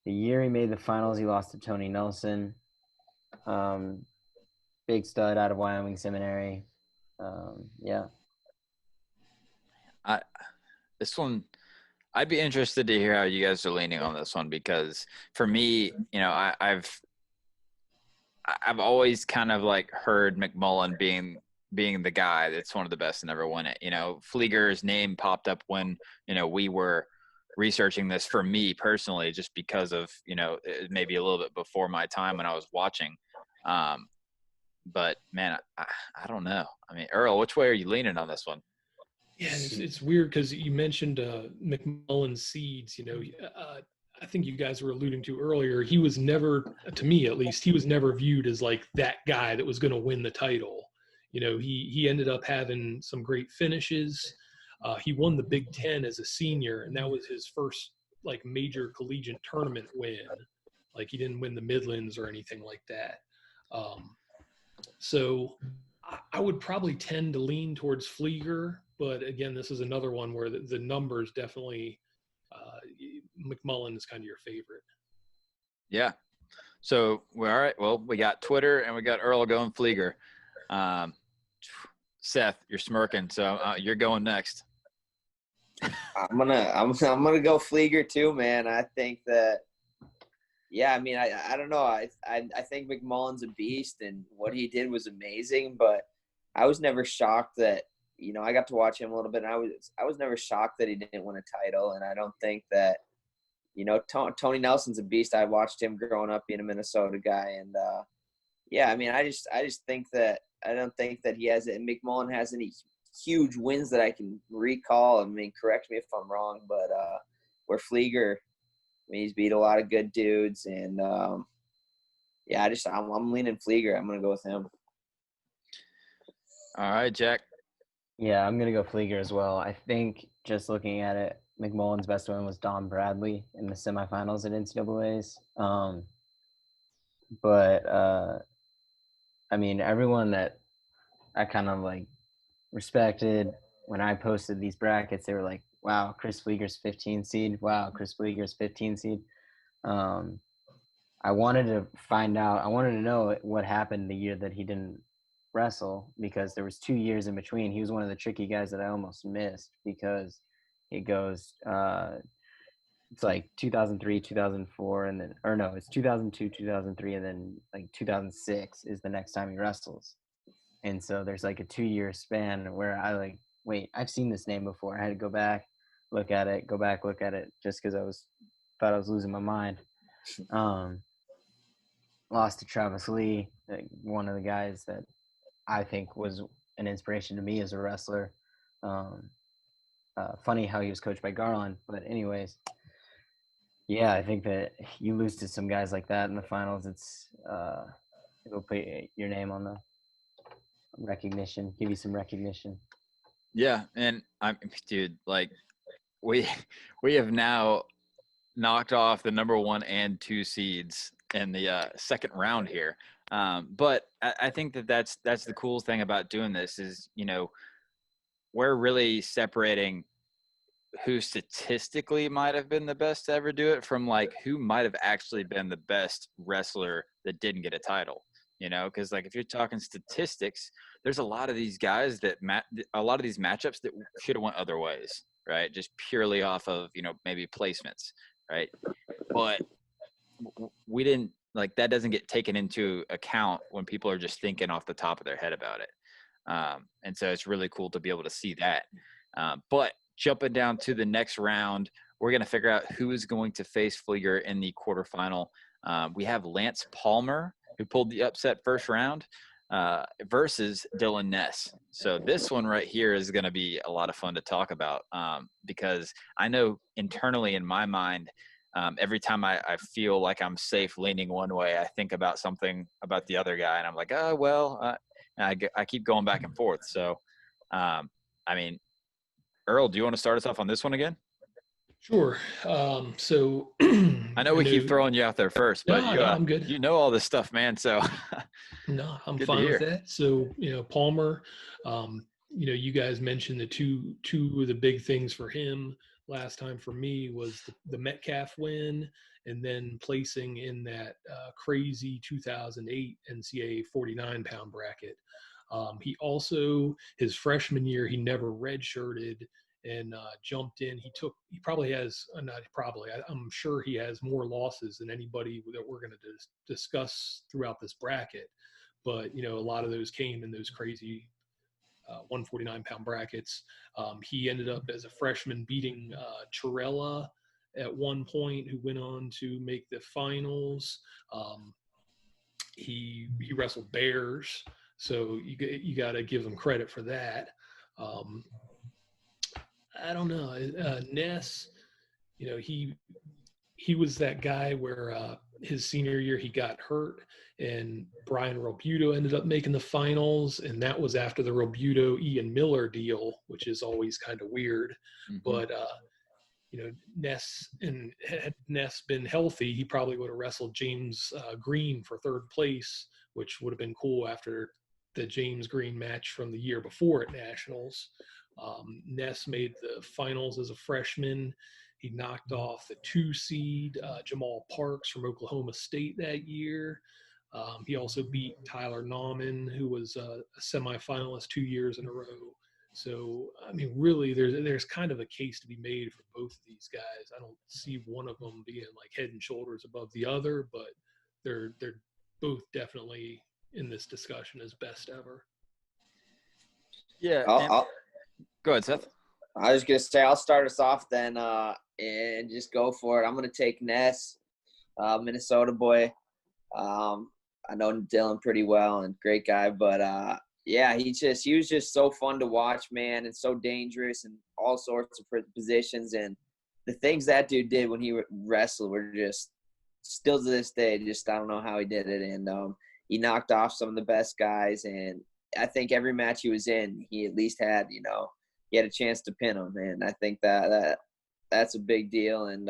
year he made the finals, he lost to Tony Nelson. Big stud out of Wyoming Seminary. Yeah. This one, I'd be interested to hear how you guys are leaning on this one, because for me, I've always kind of like heard McMullen being the guy that's one of the best to never win it. Flieger's name popped up when, we were researching this for me personally, just because of, maybe a little bit before my time when I was watching. But man, I don't know. I mean, Earl, which way are you leaning on this one? Yeah, it's weird because you mentioned McMullen's seeds. I think you guys were alluding to earlier. He was never, to me at least, he was never viewed as like that guy that was going to win the title. He ended up having some great finishes. He won the Big Ten as a senior, and that was his first like major collegiate tournament win. Like he didn't win the Midlands or anything like that. So I would probably tend to lean towards Flieger, but again, this is another one where the numbers definitely McMullen is kind of your favorite. Yeah. So all right. Well, we got Twitter and we got Earl going Flieger. Seth, you're smirking, so you're going next. I'm gonna go Flieger too, man. I think that. Yeah, I mean, I don't know. I think McMullen's a beast, and what he did was amazing. But I was never shocked that I got to watch him a little bit, and I was never shocked that he didn't win a title. And I don't think that Tony Nelson's a beast. I watched him growing up being a Minnesota guy, and yeah, I mean, I just think that I don't think that he has it. And McMullen has any huge wins that I can recall. I mean, correct me if I'm wrong, but where Flieger. I mean, he's beat a lot of good dudes, and yeah, I'm leaning Flieger. I'm gonna go with him. All right, Jack. Yeah, I'm gonna go Flieger as well. I think just looking at it, McMullen's best win was Don Bradley in the semifinals at NCAA's. But I mean, everyone that I kind of like respected when I posted these brackets, they were like, wow, Chris Flieger's 15 seed. Wow, Chris Flieger's 15 seed. I wanted to find out. I wanted to know what happened the year that he didn't wrestle, because there was 2 years in between. He was one of the tricky guys that I almost missed, because it goes it's like 2003, 2004, and then, or no, it's 2002, 2003, and then like 2006 is the next time he wrestles. And so there's like a 2-year span where I like, wait, I've seen this name before. I had to go back, look at it, just because thought I was losing my mind. Lost to Travis Lee, like one of the guys that I think was an inspiration to me as a wrestler. Funny how he was coached by Garland, but anyways, yeah, I think that you lose to some guys like that in the finals. It'll put your name on the recognition, give you some recognition. Yeah, and dude, like we have now knocked off the number 1 and 2 seeds in the second round here. But I think that's the cool thing about doing this is, we're really separating who statistically might have been the best to ever do it from like who might have actually been the best wrestler that didn't get a title. Because like if you're talking statistics, there's a lot of these guys a lot of these matchups that should have went other ways, right? Just purely off of maybe placements, right? But we didn't, like, that doesn't get taken into account when people are just thinking off the top of their head about it. And so it's really cool to be able to see that. But jumping down to the next round, we're going to figure out who is going to face Flieger in the quarterfinal. We have Lance Palmer, who pulled the upset first round, versus Dylan Ness. So this one right here is going to be a lot of fun to talk about, because I know internally in my mind, every time I feel like I'm safe leaning one way, I think about something about the other guy, and I'm like, oh, well, and I keep going back and forth. So, I mean, Earl, do you want to start us off on this one again? Sure. So I know we keep throwing you out there first, but I'm good. You know all this stuff, man. So no, I'm fine with that. So, Palmer, you guys mentioned the two of the big things for him last time. For me was the Metcalf win, and then placing in that crazy 2008 NCAA 49-pound bracket. He also, his freshman year, he never redshirted and jumped in. I'm sure he has more losses than anybody that we're going to discuss throughout this bracket. But, a lot of those came in those crazy 149-pound brackets. He ended up as a freshman beating Chirella at one point, who went on to make the finals. He wrestled Bears, so you got to give him credit for that. I don't know. Ness, he was that guy where his senior year he got hurt, and Brian Robuto ended up making the finals, and that was after the Robuto Ian Miller deal, which is always kind of weird. Mm-hmm. But Ness, and had Ness been healthy, he probably would have wrestled James Green for third place, which would have been cool after the James Green match from the year before at Nationals. Ness made the finals as a freshman. He knocked off the 2 seed Jamal Parks from Oklahoma State that year. He also beat Tyler Nauman, who was a semifinalist 2 years in a row. So, I mean, really, there's kind of a case to be made for both of these guys. I don't see one of them being like head and shoulders above the other, but they're both definitely in this discussion as best ever. Yeah. Go ahead, Seth. I was going to say, I'll start us off then and just go for it. I'm going to take Ness, Minnesota boy. I know Dylan pretty well and great guy, but yeah, he was just so fun to watch, man, and so dangerous in all sorts of positions. And the things that dude did when he wrestled were just still to this day, just I don't know how he did it. And he knocked off some of the best guys. And I think every match he was in, he at least had, he had a chance to pin him. And I think that's a big deal. And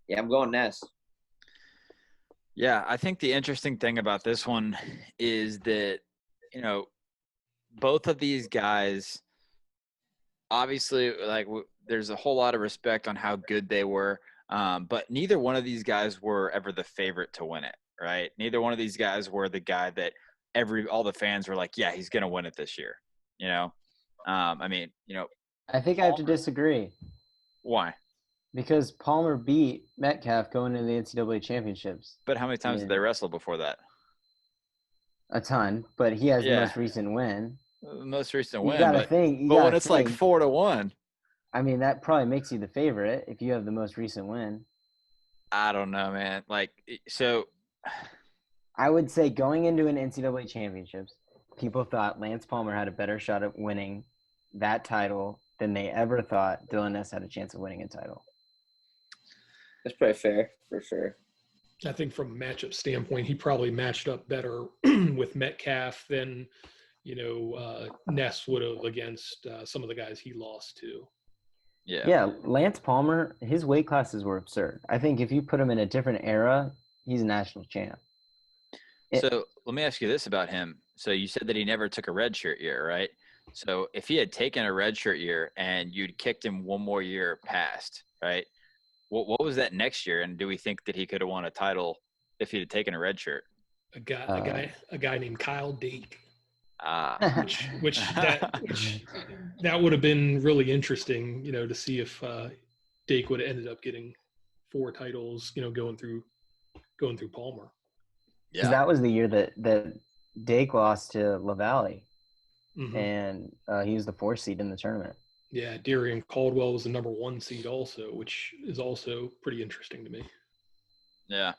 yeah, I'm going Ness. Yeah, I think the interesting thing about this one is that, both of these guys, obviously, like there's a whole lot of respect on how good they were, but neither one of these guys were ever the favorite to win it, right? Neither one of these guys were the guy that all the fans were like, yeah, he's going to win it this year, I mean, I think I have to disagree. Why? Because Palmer beat Metcalf going into the NCAA championships. But how many times did they wrestle before that? A ton, but he has the most recent win. The most recent win. But when it's like 4-1. I mean, that probably makes you the favorite if you have the most recent win. I don't know, man. So I would say going into an NCAA championships, people thought Lance Palmer had a better shot at winning that title than they ever thought Dylan Ness had a chance of winning a title. That's pretty fair, for sure. I think from a matchup standpoint, he probably matched up better with Metcalf than, Ness would have against some of the guys he lost to. Yeah, Lance Palmer, his weight classes were absurd. I think if you put him in a different era, he's a national champ. So let me ask you this about him. So you said that he never took a redshirt year, right? So if he had taken a redshirt year and you'd kicked him one more year past, right? What was that next year? And do we think that he could have won a title if he'd have taken a redshirt? A guy named Kyle Dake. Which that would have been really interesting, to see if Dake would have ended up getting 4 titles, going through Palmer. Yeah, that was the year that Dake lost to LaValle, and he was the 4th seed in the tournament. Yeah, Darian Caldwell was the number 1 seed also, which is also pretty interesting to me. Yeah.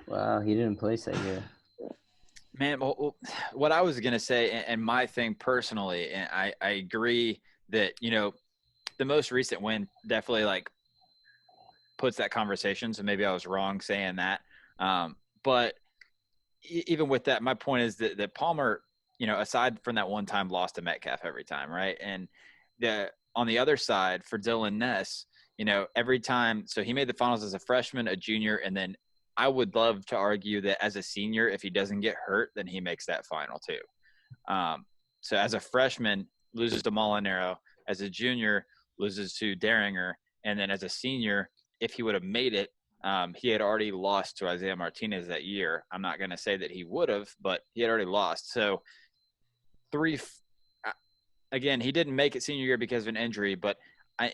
Wow, he didn't place that year. Man, what I was going to say, and my thing personally, and I agree that, the most recent win definitely puts that conversation. So maybe I was wrong saying that. But even with that, my point is that Palmer, aside from that one time, lost to Metcalf every time, right? And on the other side for Dylan Ness, every time, so he made the finals as a freshman, a junior, and then I would love to argue that as a senior, if he doesn't get hurt, then he makes that final too. So as a freshman, loses to Molinaro. As a junior, loses to Daringer. And then as a senior, if he would have made it, he had already lost to Isaiah Martinez that year. I'm not going to say that he would have, but he had already lost. So again, he didn't make it senior year because of an injury, but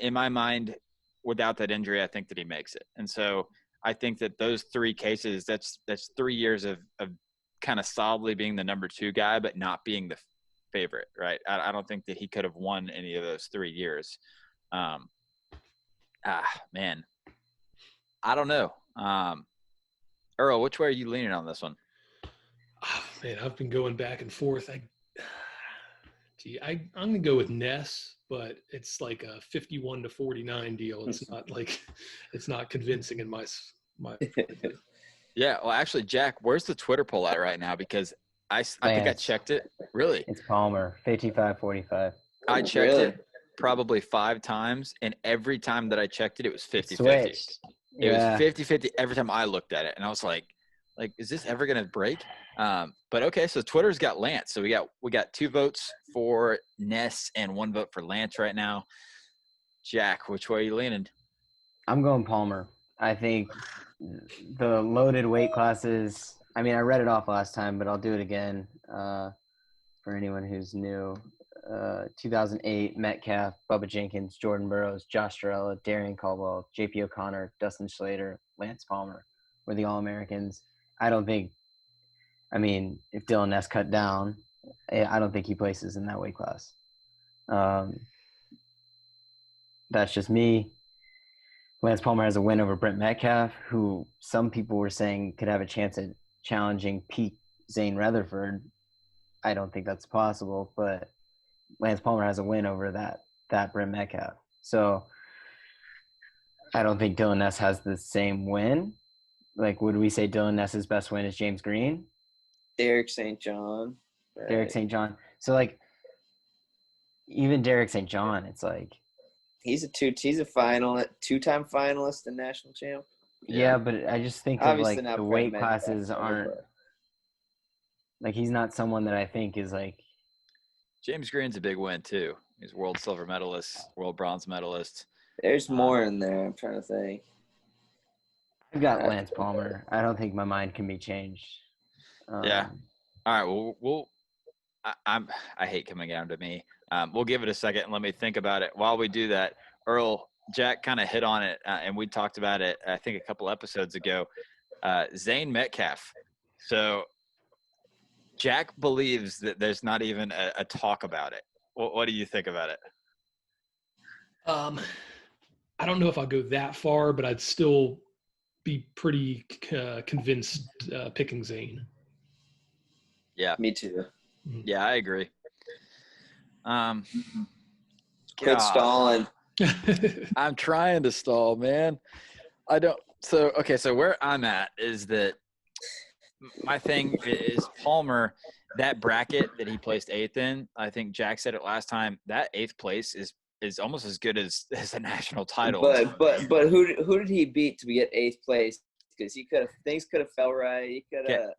in my mind, without that injury, I think that he makes it. And so I think that those 3 cases, that's 3 years of kind of solidly being the number 2 guy, but not being the favorite, right? I don't think that he could have won any of those 3 years. Man, I don't know. Earl, which way are you leaning on this one? Oh, man, I've been going back and forth. I'm going to go with Ness, but it's like a 51-49 deal. It's not convincing in my. Yeah, well, actually, Jack, where's the Twitter poll at right now? Because I think I checked it. Really? It's Palmer, 55-45. I checked it probably 5 times, and every time that I checked it, it was 50-50. It was 50-50 every time I looked at it, and I was like, is this ever going to break? But okay, so Twitter's got Lance. So we got 2 votes for Ness and 1 vote for Lance right now. Jack, which way are you leaning? I'm going Palmer. I think the loaded weight classes. I mean, I read it off last time, but I'll do it again for anyone who's new. 2008, Metcalf, Bubba Jenkins, Jordan Burroughs, Josh Dorella, Darian Caldwell, J.P. O'Connor, Dustin Slater, Lance Palmer were the All-Americans. I don't think – I mean, if Dylan Ness cut down, I don't think he places in that weight class. That's just me. Lance Palmer has a win over Brent Metcalf, who some people were saying could have a chance at challenging peak Zane Rutherford. I don't think that's possible, but Lance Palmer has a win over that Brent Metcalf. So I don't think Dylan Ness has the same win. Like, would we say Dylan Ness's best win is James Green? Derek St. John. Right. Derek St. John. So, like, even Derek St. John, it's like – he's a two-time finalist and national champ. Yeah, but I just think obviously of, like, the weight classes aren't – like, he's not someone that I think is, like – James Green's a big win, too. He's world silver medalist, world bronze medalist. There's more in there. I'm trying to think. I've got Lance Palmer. I don't think my mind can be changed. Yeah. All right. I hate coming down to me. We'll give it a second and let me think about it. While we do that, Earl, Jack kind of hit on it, and we talked about it, I think, a couple episodes ago. Zane Metcalf. So Jack believes that there's not even a talk about it. What do you think about it? I don't know if I'll go that far, but I'd still be pretty convinced picking Zane. Yeah. Me too. Yeah, I agree. Quit stalling. I'm trying to stall, man. So where I'm at is that my thing is Palmer, that bracket that he placed 8th in, I think Jack said it last time, that 8th place is almost as good as a national title. But who did he beat to get 8th place? Because things could have fell right. He could have.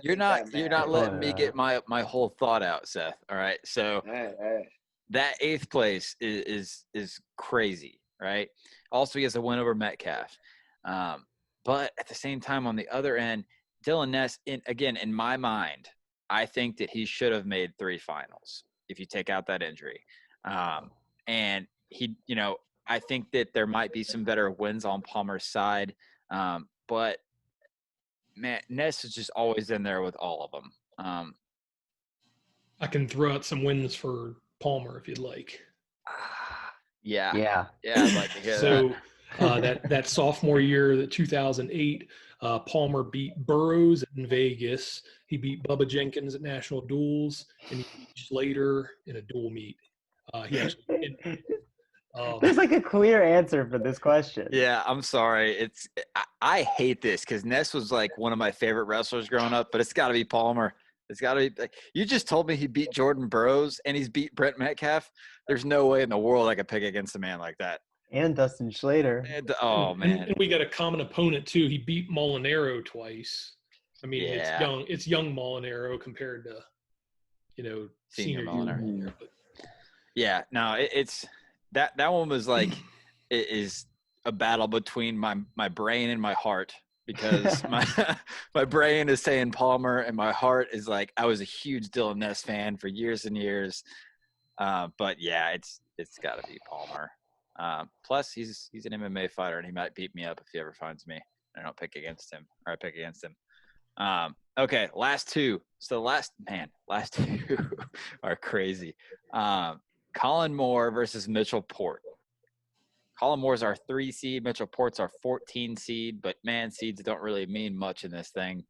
You're not letting me get my whole thought out, Seth. All right. So all right. That 8th place is crazy, right? Also, he has a win over Metcalf. But at the same time, on the other end, Dylan Ness, in my mind, I think that he should have made 3 finals if you take out that injury. And he, I think that there might be some better wins on Palmer's side. But man, Ness is just always in there with all of them. I can throw out some wins for Palmer if you'd like. Yeah. I'd like to hear that. So that sophomore year, the 2008, Palmer beat Burroughs in Vegas. He beat Bubba Jenkins at national duels, and he beat Slater in a dual meet. He actually There's like a clear answer for this question. Yeah, I'm sorry. I hate this because Ness was like one of my favorite wrestlers growing up, but it's got to be Palmer. It's got to be. You just told me he beat Jordan Burroughs and he's beat Brent Metcalf. There's no way in the world I could pick against a man like that. And Dustin Slater. Oh man. And we got a common opponent too. He beat Molinaro twice. I mean, It's young Molinaro compared to, senior Molinaro. Yeah, no, it's that one was like it is a battle between my brain and my heart. Because my brain is saying Palmer and my heart is like I was a huge Dylan Ness fan for years and years, but yeah, it's got to be Palmer. Plus, he's an MMA fighter and he might beat me up if he ever finds me. I don't pick against him, or I pick against him. Okay, last 2. So last 2 are crazy. Colin Moore versus Mitchell Port. Colin Moore's our 3 seed. Mitchell Port's our 14 seed. But, man, seeds don't really mean much in this thing.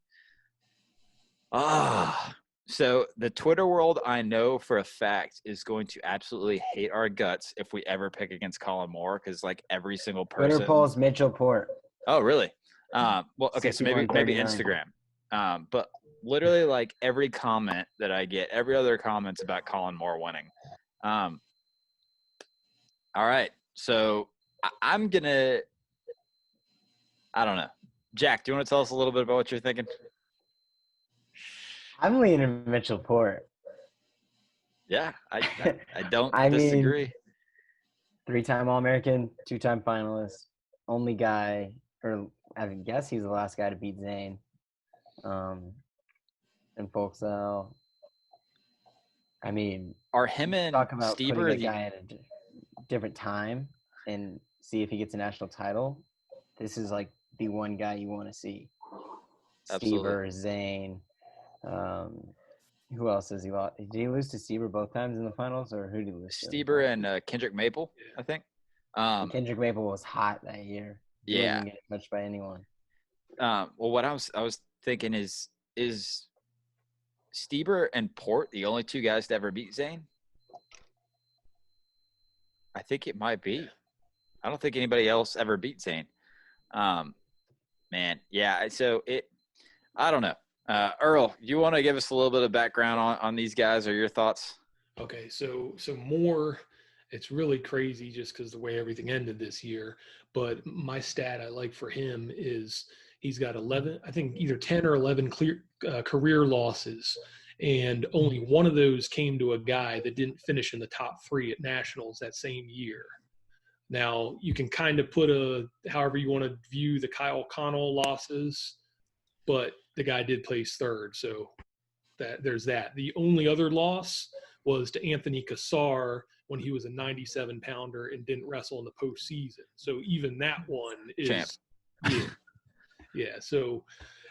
So the Twitter world, I know for a fact, is going to absolutely hate our guts if we ever pick against Colin Moore because, like, every single person – Twitter polls Mitchell Port. Oh, really? Well, okay, so maybe Instagram. But literally, like, every comment that I get, every other comment's about Colin Moore winning. All right. So I'm going to – I don't know. Jack, do you want to tell us a little bit about what you're thinking? I'm leaning Mitchell Port. Yeah, I don't disagree. Mean, 3-time All-American, 2-time finalist. only guy, or I guess he's the last guy to beat Zane. And Folksell. I mean, are him and talk about putting Stieber a guy at a different time and see if he gets a national title. This is like the one guy you want to see. Stieber, Zane. Who else has he lost? Did he lose to Stieber both times in the finals, or who did he lose to? Stieber and Kendrick Maple, I think. Kendrick Maple was hot that year. He wasn't getting touched by anyone. Well, what I was thinking is Stieber and Port the only two guys to ever beat Zane? I think it might be. I don't think anybody else ever beat Zane. Man, yeah. So I don't know. Earl, you want to give us a little bit of background on these guys or your thoughts? Okay, so Moore, it's really crazy just because the way everything ended this year. But my stat I like for him is he's got 11, I think either 10 or 11 career losses, and only one of those came to a guy that didn't finish in the top 3 at nationals that same year. Now you can kind of put however you want to view the Kyle Connell losses, but the guy did place 3rd, so there's that. The only other loss was to Anthony Cassar when he was a 97-pounder and didn't wrestle in the postseason. So even that one is champ. Yeah. So,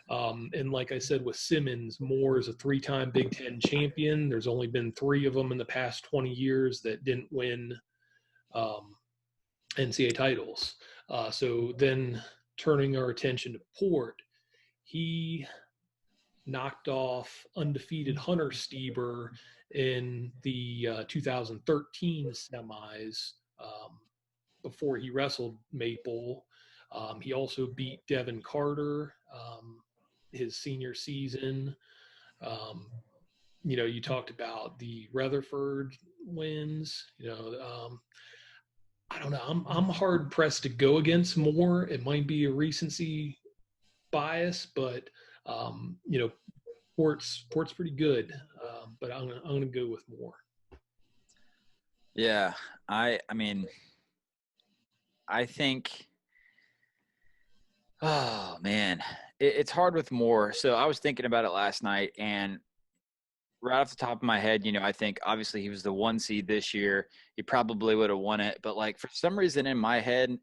and like I said with Simmons, Moore is a 3-time Big Ten champion. There's only been 3 of them in the past 20 years that didn't win NCAA titles. So then turning our attention to Port, he knocked off undefeated Hunter Stieber in the 2013 semis before he wrestled Maple. He also beat Devin Carter his senior season. You talked about the Rutherford wins. I don't know. I'm hard pressed to go against Moore. It might be a recency bias, but Port's pretty good, but I'm gonna go with Moore. Yeah, I mean, I think. Oh man, it's hard with Moore. So I was thinking about it last night, and right off the top of my head, I think obviously he was the 1 seed this year. He probably would have won it, but like for some reason in my head,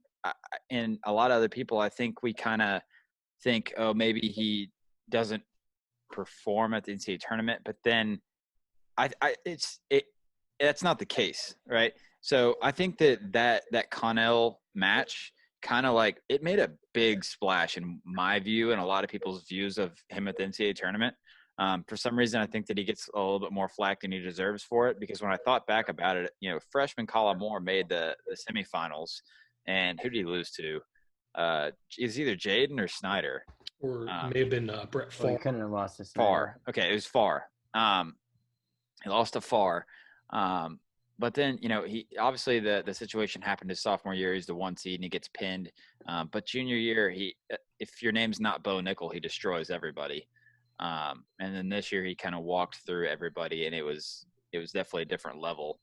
and a lot of other people, I think we kind of think, oh, maybe he doesn't perform at the NCAA tournament, but then that's not the case, right? So I think that Connell match kind of like it made a big splash in my view and a lot of people's views of him at the NCAA tournament. For some reason, I think that he gets a little bit more flack than he deserves for it, because when I thought back about it, freshman Colin Moore made the semifinals, and who did he lose to? Is either Jaden or Snyder, or may have been Brett Farr. He couldn't have lost to Snyder. Farr. Okay, it was Farr. He lost to Farr. But then, he obviously the situation happened his sophomore year. He's the 1 seed and he gets pinned. But junior year, if your name's not Bo Nickel, he destroys everybody. And then this year he kind of walked through everybody, and it was definitely a different level.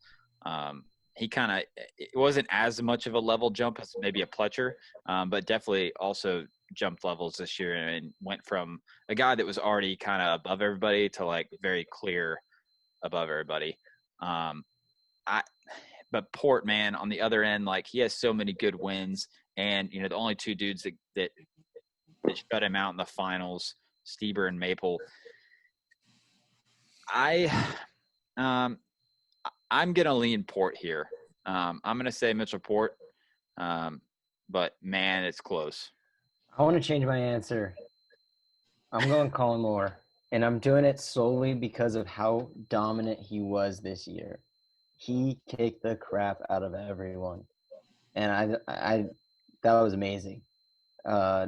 It wasn't as much of a level jump as maybe a Pletcher, but definitely also jumped levels this year and went from a guy that was already kind of above everybody to like very clear above everybody. But Port, man, on the other end, like he has so many good wins, and the only 2 dudes that shut him out in the finals, Stieber and Maple. I'm gonna lean Port here. I'm gonna say Mitchell Port, but man, it's close. I want to change my answer. I'm going Colin Moore, and I'm doing it solely because of how dominant he was this year. He kicked the crap out of everyone, and I that was amazing. I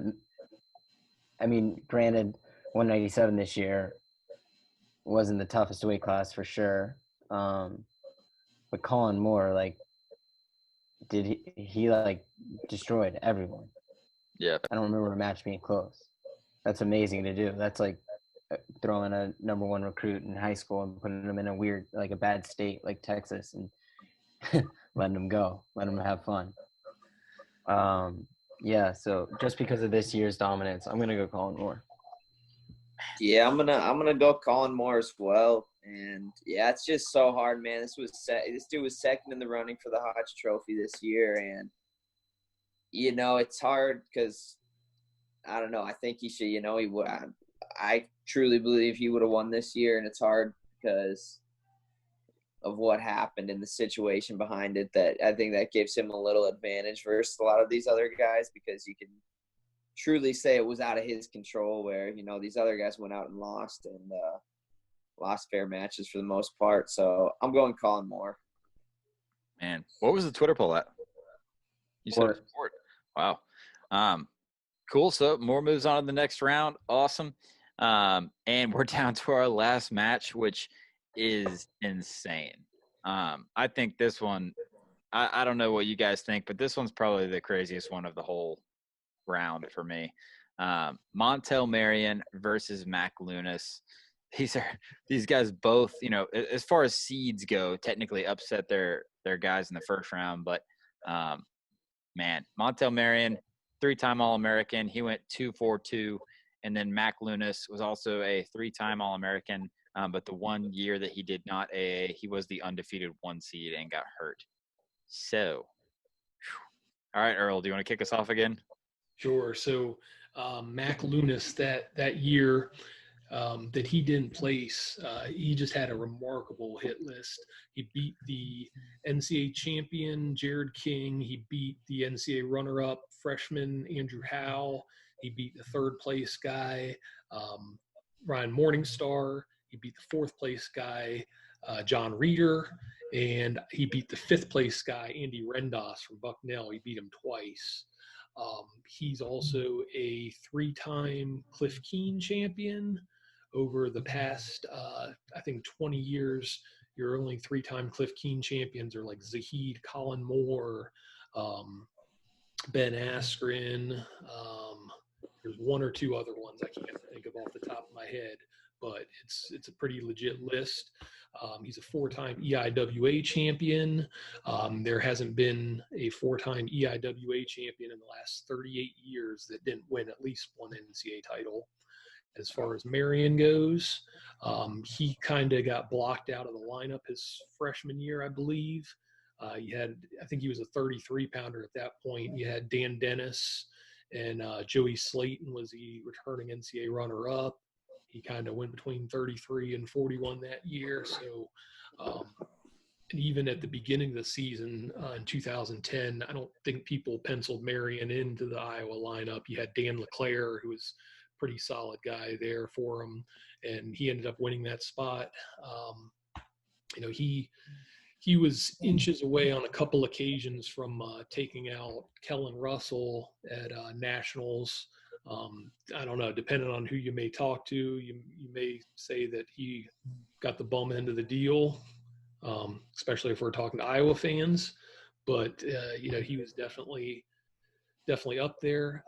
mean, granted, 197 this year wasn't the toughest weight class for sure, but Colin Moore, like, he like destroyed everyone. Yeah, I don't remember a match being close. That's amazing to do. That's like throwing a number 1 recruit in high school and putting them in a bad state like Texas and letting them go, letting them have fun. Yeah, so just because of this year's dominance, I'm gonna go Colin Moore. Yeah, I'm gonna go Colin Moore as well. And yeah, it's just so hard, man. This dude was second in the running for the Hodge Trophy this year, and it's hard because I don't know. I think he should. He would. I truly believe he would have won this year, and it's hard because of what happened and the situation behind it. That I think that gives him a little advantage versus a lot of these other guys because you can truly say it was out of his control. Where these other guys went out and lost fair matches for the most part. So I'm going Colin Moore. Man, what was the Twitter poll at? You said support. Wow. Cool. So Moore moves on to the next round. Awesome. And we're down to our last match, which is insane. I think this one, I don't know what you guys think, but this one's probably the craziest one of the whole round for me. Montel Marion versus Mac Lunas. These guys both, as far as seeds go, technically upset their guys in the first round. But man, Montel Marion, 3-time All-American. He went 2-4-2. And then Mac Lunas was also a 3-time All-American. But the one year that he did not AA, he was the undefeated 1 seed and got hurt. So, all right, Earl, do you want to kick us off again? Sure. So Mac Lunas that year that he didn't place, he just had a remarkable hit list. He beat the NCAA champion Jared King. He beat the NCAA runner-up freshman Andrew Howe. He beat the third place guy Ryan Morningstar. He beat the fourth place guy John Reeder. And he beat the fifth place guy Andy Rendos from Bucknell. He beat him twice. He's also a 3-time Cliff Keen champion. Over the past, I think, 20 years, your only 3-time Cliff Keen champions are like Zahid, Colin Moore, Ben Askren. There's one or two other ones I can't think of off the top of my head, but it's a pretty legit list. He's a 4-time EIWA champion. There hasn't been a 4-time EIWA champion in the last 38 years that didn't win at least one NCAA title. As far as Marion goes, he kind of got blocked out of the lineup his freshman year, I believe. I think he was a 33-pounder at that point. You had Dan Dennis and Joey Slayton was the returning NCAA runner-up. He kind of went between 33 and 41 that year. So even at the beginning of the season in 2010, I don't think people penciled Marion into the Iowa lineup. You had Dan LeClaire, who was a pretty solid guy there for him, and he ended up winning that spot. He was inches away on a couple occasions from taking out Kellen Russell at nationals. I don't know, depending on who you may talk to, you may say that he got the bum end of the deal, especially if we're talking to Iowa fans. But, he was definitely up there.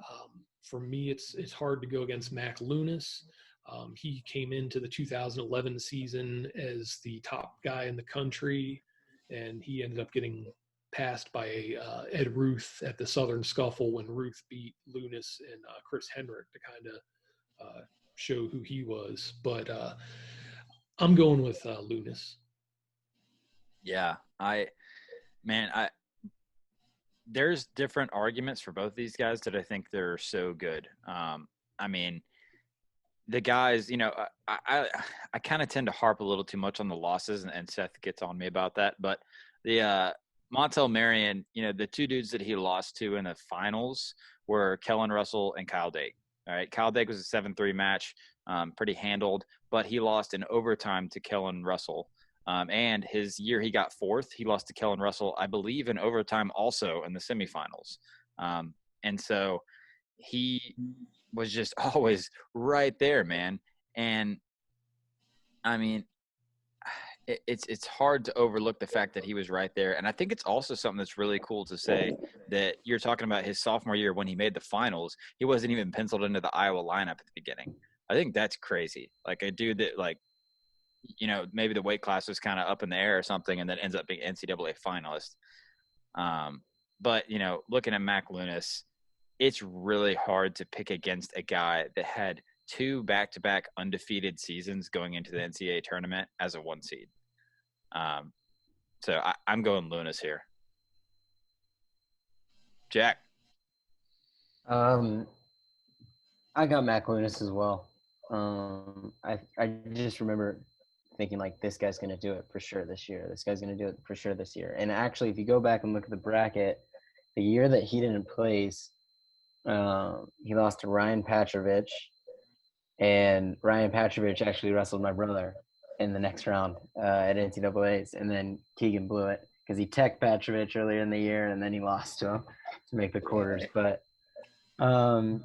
For me, it's hard to go against Mac Lunas. He came into the 2011 season as the top guy in the country, and he ended up getting passed by Ed Ruth at the Southern Scuffle when Ruth beat Lunas and Chris Henrik to kind of show who he was. But I'm going with Lunas. Yeah, there's different arguments for both these guys that I think they're so good. The guys, I kind of tend to harp a little too much on the losses, and Seth gets on me about that. But the Montel Marion, the two dudes that he lost to in the finals were Kellen Russell and Kyle Dake. All right, Kyle Dake was a 7-3 match, pretty handled, but he lost in overtime to Kellen Russell. And his year he got fourth, he lost to Kellen Russell, I believe, in overtime also in the semifinals. And so he was just always right there, man. And it's hard to overlook the fact that he was right there. And I think it's also something that's really cool to say that you're talking about his sophomore year when he made the finals. He wasn't even penciled into the Iowa lineup at the beginning. I think that's crazy. Like a dude that maybe the weight class was kind of up in the air or something and then ends up being NCAA finalist. But, looking at Mac Lunas, it's really hard to pick against a guy that had 2 back-to-back undefeated seasons going into the NCAA tournament as a 1 seed. So I'm going Lunas here. Jack. I got Mac Lunas as well. I just remember thinking like, this guy's going to do it for sure this year. This guy's going to do it for sure this year. And actually, if you go back and look at the bracket, the year that he didn't place, he lost to Ryan Patrovich, and Ryan Patrovich actually wrestled my brother in the next round at NCAAs, and then Keegan blew it because he teched Patrovich earlier in the year, and then he lost to him to make the quarters. But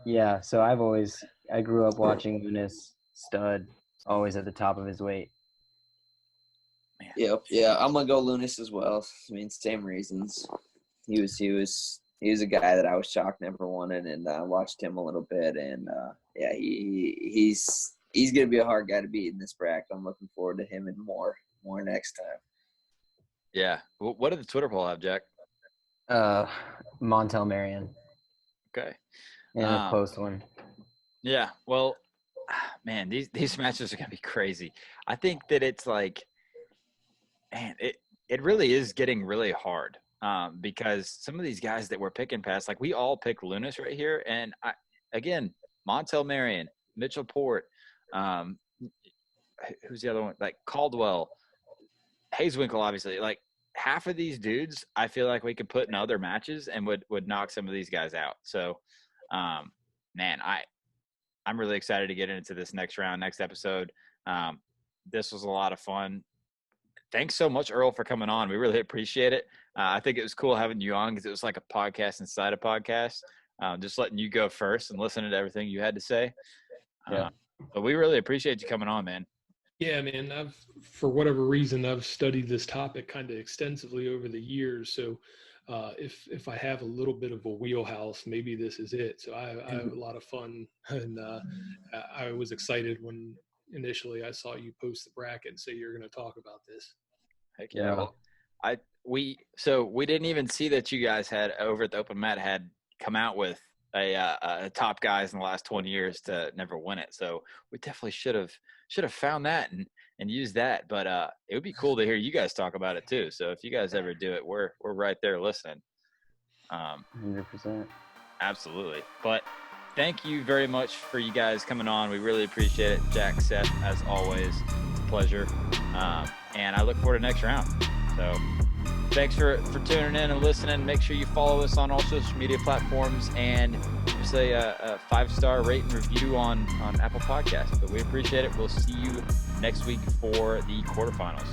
yeah, so I grew up watching Lunas, stud, always at the top of his weight. Yep. Yeah, I'm gonna go Lunas as well. I mean, same reasons. He was a guy that I was shocked never won it, and watched him a little bit, and yeah, he's gonna be a hard guy to beat in this bracket. I'm looking forward to him and more next time. Yeah. What did the Twitter poll have, Jack? Montel Marion. Okay. And the post one. Yeah. Well, man, these matches are gonna be crazy. I think that it's like, man, it really is getting really hard. Because some of these guys that we're picking past, like we all picked Lunas right here. And again, Montel Marion, Mitchell Port, who's the other one? Like Caldwell, Hayeswinkle, obviously. Like half of these dudes, I feel like we could put in other matches and would knock some of these guys out. So, man, I'm really excited to get into this next round, next episode. This was a lot of fun. Thanks so much, Earl, for coming on. We really appreciate it. I think it was cool having you on because it was like a podcast inside a podcast. Just letting you go first and listening to everything you had to say. Yeah. But we really appreciate you coming on, man. Yeah, man. For whatever reason, I've studied this topic kind of extensively over the years. So if I have a little bit of a wheelhouse, maybe this is it. So I have a lot of fun, and I was excited when initially I saw you post the bracket and say you're going to talk about this. Heck yeah. Well, we didn't even see that you guys had over at the Open Mat had come out with a top guys in the last 20 years to never win it. So we definitely should have found that and used that. But it would be cool to hear you guys talk about it too. So if you guys ever do it, we're right there listening. 100%. Absolutely. But thank you very much for you guys coming on. We really appreciate it. Jack, Seth, as always, pleasure. And I look forward to next round. So thanks for tuning in and listening. Make sure you follow us on all social media platforms and just a 5-star rate and review on Apple Podcasts. But we appreciate it. We'll see you next week for the quarterfinals.